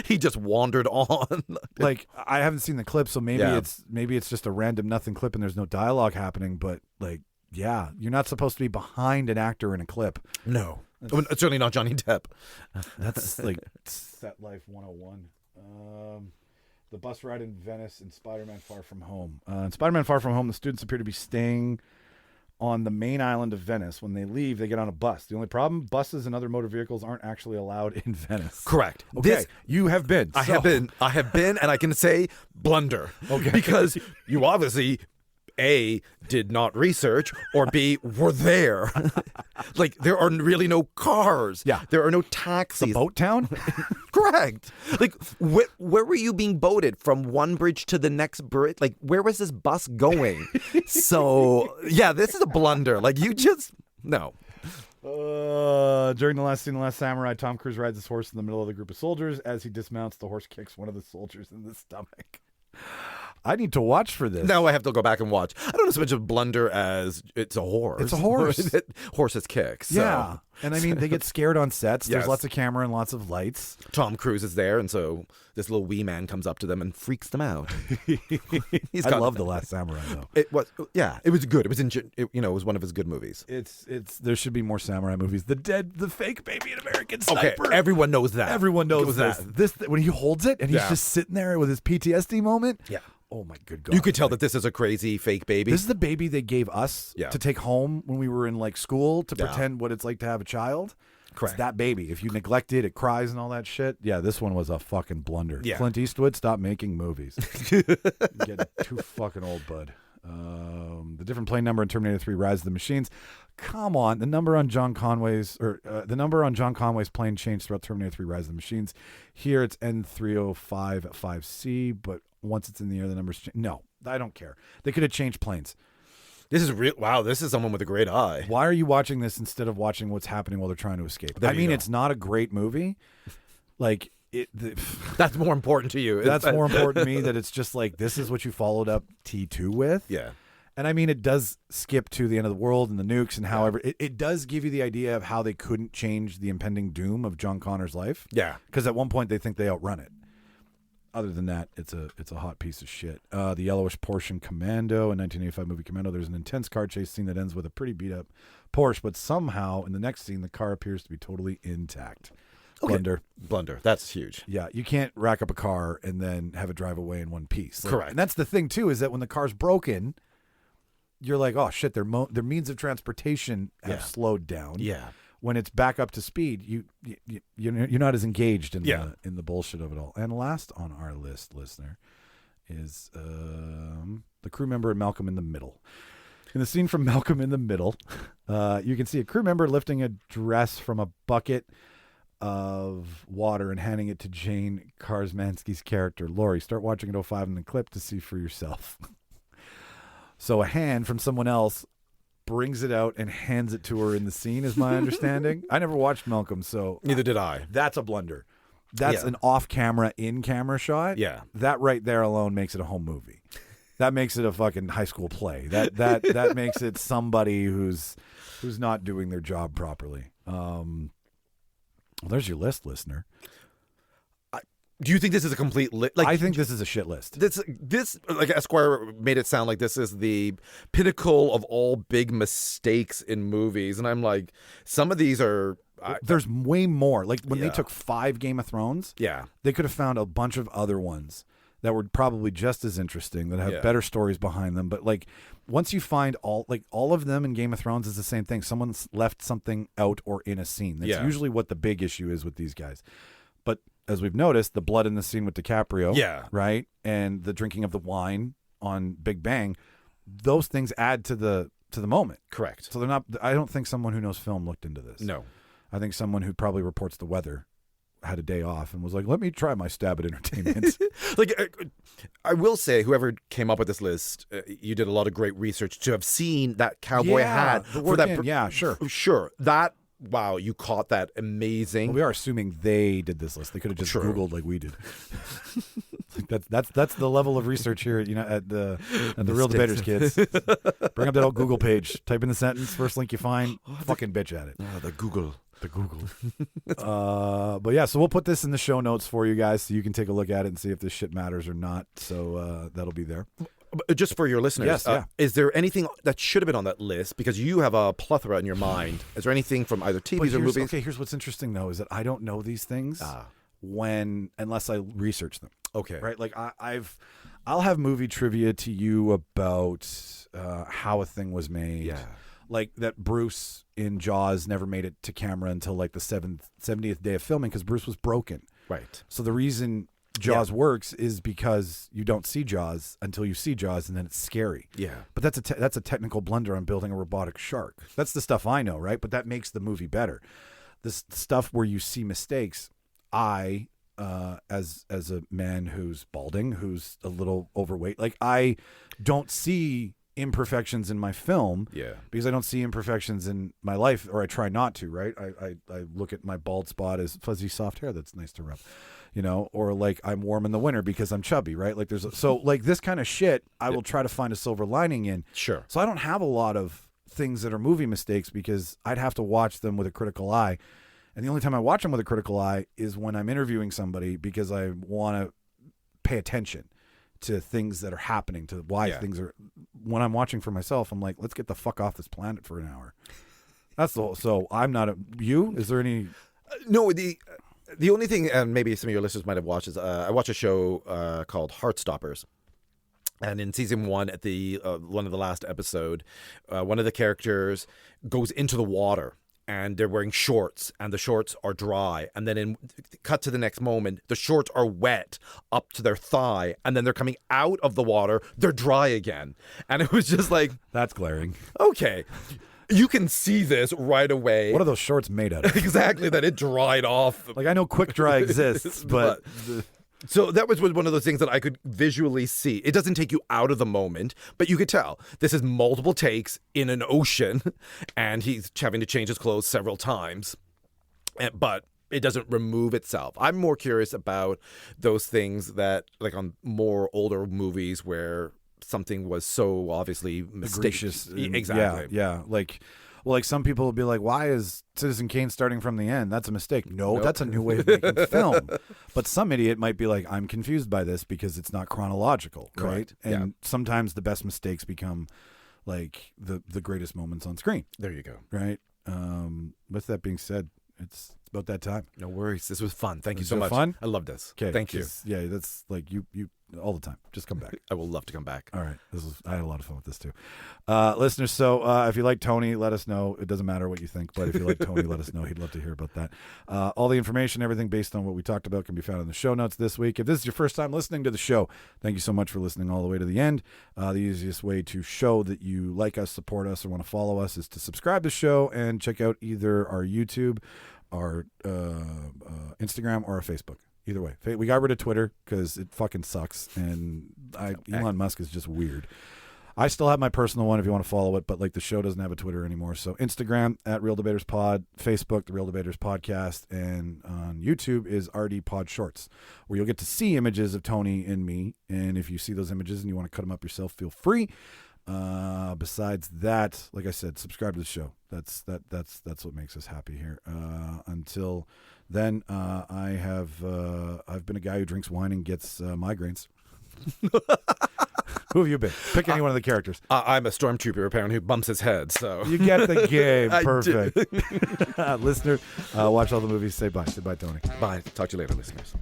He just wandered on. Like, I haven't seen the clip, so maybe it's just a random nothing clip and there's no dialogue happening, but like, yeah, you're not supposed to be behind an actor in a clip. No. It's certainly not Johnny Depp. That's like Set Life 101. The bus ride in Venice in Spider-Man Far From Home. In Spider-Man Far From Home, the students appear to be staying on the main island of Venice. When they leave, they get on a bus. The only problem, buses and other motor vehicles aren't actually allowed in Venice. Correct. Okay, you have been. I have been, and I can say blunder. Okay. Because you obviously... A, did not research, or B, were there. Like, there are really no cars. Yeah. There are no taxis. The boat town? Correct. Like, where were you being boated from one bridge to the next bridge? Like, where was this bus going? So, yeah, this is a blunder. Like, you just, no. During the last scene, The Last Samurai, Tom Cruise rides his horse in the middle of the group of soldiers. As he dismounts, the horse kicks one of the soldiers in the stomach. I need to watch for this. Now I have to go back and watch. I don't know so much of blunder as it's a horse. It's a horse. Horses kick. So. Yeah. And I mean, they get scared on sets. Yes. There's lots of camera and lots of lights. Tom Cruise is there, and so this little wee man comes up to them and freaks them out. I love The Last Samurai, though. It was good. It was it was one of his good movies. There should be more samurai movies. The fake baby, an American Sniper. Okay, everyone knows that. Everyone knows that. This when he holds it and he's just sitting there with his PTSD moment. Yeah. Oh my good God. You could tell that this is a crazy fake baby. This is the baby they gave us to take home when we were in like school to pretend what it's like to have a child. Correct. It's that baby. If you neglect it, it cries and all that shit. Yeah, this one was a fucking blunder. Yeah. Clint Eastwood, stop making movies. You're getting too fucking old, bud. The different plane number in Terminator 3 Rise of the Machines. Come on, the number on John Conway's plane changed throughout Terminator 3 Rise of the Machines. Here it's N305-5C, but once it's in the air, the numbers change. No, I don't care. They could have changed planes. This is real. Wow, this is someone with a great eye. Why are you watching this instead of watching what's happening while they're trying to escape? It's not a great movie. Like that's more important to you. That's more important to me. That it's just like this is what you followed up T2 with. Yeah. And I mean, it does skip to the end of the world and the nukes and however it does give you the idea of how they couldn't change the impending doom of John Connor's life. Yeah. Because at one point they think they outrun it. Other than that, it's a hot piece of shit. The yellowish Porsche Commando, in 1985 movie Commando, there's an intense car chase scene that ends with a pretty beat up Porsche, but somehow in the next scene the car appears to be totally intact. Okay. Blunder. That's huge. Yeah, you can't rack up a car and then have it drive away in one piece. Correct. And that's the thing too, is that when the car's broken, you're like, oh shit, their means of transportation have slowed down. Yeah. When it's back up to speed, you're not as engaged in the bullshit of it all. And last on our list, listener, is the crew member at Malcolm in the Middle. In the scene from Malcolm in the Middle, you can see a crew member lifting a dress from a bucket of water and handing it to Jane Karsmansky's character, Lori. Start watching at 05 in the clip to see for yourself. So a hand from someone else brings it out and hands it to her in the scene, is my understanding. I never watched Malcolm, so... Neither did I. That's a blunder. That's an off-camera, in-camera shot. Yeah. That right there alone makes it a home movie. that makes it a fucking high school play. That makes it somebody who's not doing their job properly. Well, there's your list, listener. Do you think this is a complete list? I think this is a shit list. This like Esquire made it sound like this is the pinnacle of all big mistakes in movies, and I'm like, some of these are. There's way more. Like when they took 5 Game of Thrones, they could have found a bunch of other ones that were probably just as interesting, that have better stories behind them. But like once you find all of them in Game of Thrones is the same thing. Someone's left something out or in a scene. That's usually what the big issue is with these guys. But as we've noticed, the blood in the scene with DiCaprio, right, and the drinking of the wine on Big Bang, those things add to the moment. Correct. So they're not. I don't think someone who knows film looked into this. No. I think someone who probably reports the weather had a day off and was like, let me try my stab at entertainment. I will say, whoever came up with this list, you did a lot of great research to have seen that cowboy hat. For that Sure. That, wow, you caught that amazing. Well, we are assuming they did this list. They could have just Googled like we did. That's the level of research here, at the Real Debaters, kids. Bring up that old Google page. Type in the sentence, first link you find, fucking bitch at it. The Google. But yeah, so we'll put this in the show notes for you guys so you can take a look at it and see if this shit matters or not. So that'll be there. Just for your listeners, is there anything that should have been on that list? Because you have a plethora in your mind. Is there anything from either TVs or movies? Okay, here's what's interesting, though, is that I don't know these things unless I research them. Okay. Right? Like, I'll have movie trivia to you about how a thing was made. Yeah. Like that Bruce in Jaws never made it to camera until like the 70th day of filming because Bruce was broken. Right. So the reason Jaws works is because you don't see Jaws until you see Jaws, and then it's scary. Yeah. But that's a technical blunder on building a robotic shark. That's the stuff I know, right? But that makes the movie better. This stuff where you see mistakes, as a man who's balding, who's a little overweight, like I don't see imperfections in my film because I don't see imperfections in my life, or I try not to, right? I look at my bald spot as fuzzy soft hair that's nice to rub, or like I'm warm in the winter because I'm chubby, right? Like like this kind of shit I will try to find a silver lining in. Sure. So I don't have a lot of things that are movie mistakes because I'd have to watch them with a critical eye. And the only time I watch them with a critical eye is when I'm interviewing somebody because I want to pay attention to things that are happening, to why things are. When I'm watching for myself, I'm like, let's get the fuck off this planet for an hour. That's the whole. So I'm not you. Is there any? No. The only thing, and maybe some of your listeners might have watched, is I watch a show called Heartstoppers. And in season 1, at the one of the last episode, one of the characters goes into the water. And they're wearing shorts, and the shorts are dry. And then cut to the next moment, the shorts are wet up to their thigh, and then they're coming out of the water, they're dry again. And it was just like... That's glaring. Okay. You can see this right away. What are those shorts made out of? Exactly, that it dried off. Like, I know quick dry exists, but... So that was one of those things that I could visually see. It doesn't take you out of the moment, but you could tell this is multiple takes in an ocean, and he's having to change his clothes several times. But it doesn't remove itself. I'm more curious about those things that, like on more older movies where something was so obviously egregious. Exactly. Yeah. Like some people will be like, why is Citizen Kane starting from the end? That's a mistake. No, that's a new way of making film. But some idiot might be like, I'm confused by this because it's not chronological, right? And sometimes the best mistakes become like the greatest moments on screen. There you go. Right? With that being said, it's about that time. No worries. This was fun. Thank you so much. Fun? I love this. Okay. Thank you. Yeah, that's like you all the time. Just come back. I will love to come back. All right. I had a lot of fun with this too. Listeners, so if you like Tony, let us know. It doesn't matter what you think, but if you like Tony, let us know. He'd love to hear about that. All the information, everything based on what we talked about can be found in the show notes this week. If this is your first time listening to the show, thank you so much for listening all the way to the end. The easiest way to show that you like us, support us, or want to follow us is to subscribe to the show and check out either our YouTube, our Instagram, or our Facebook. Either way. We got rid of Twitter because it fucking sucks, and Elon Musk is just weird. I still have my personal one if you want to follow it, but like the show doesn't have a Twitter anymore. So Instagram at Real Debaters Pod, Facebook the Real Debaters Podcast, and on YouTube is RD Pod Shorts, where you'll get to see images of Tony and me. And if you see those images and you want to cut them up yourself, feel free. Besides that, like I said, subscribe to the show. That's what makes us happy here. Until then, I've been a guy who drinks wine and gets migraines. Who have you been? Pick any one of the characters. I'm a stormtrooper apparently who bumps his head. So you get the game. Perfect. Listener, watch all the movies. Say bye. Say bye, Tony. Bye. Talk to you later, listeners.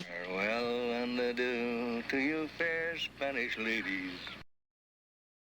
Farewell and adieu to you fair Spanish ladies.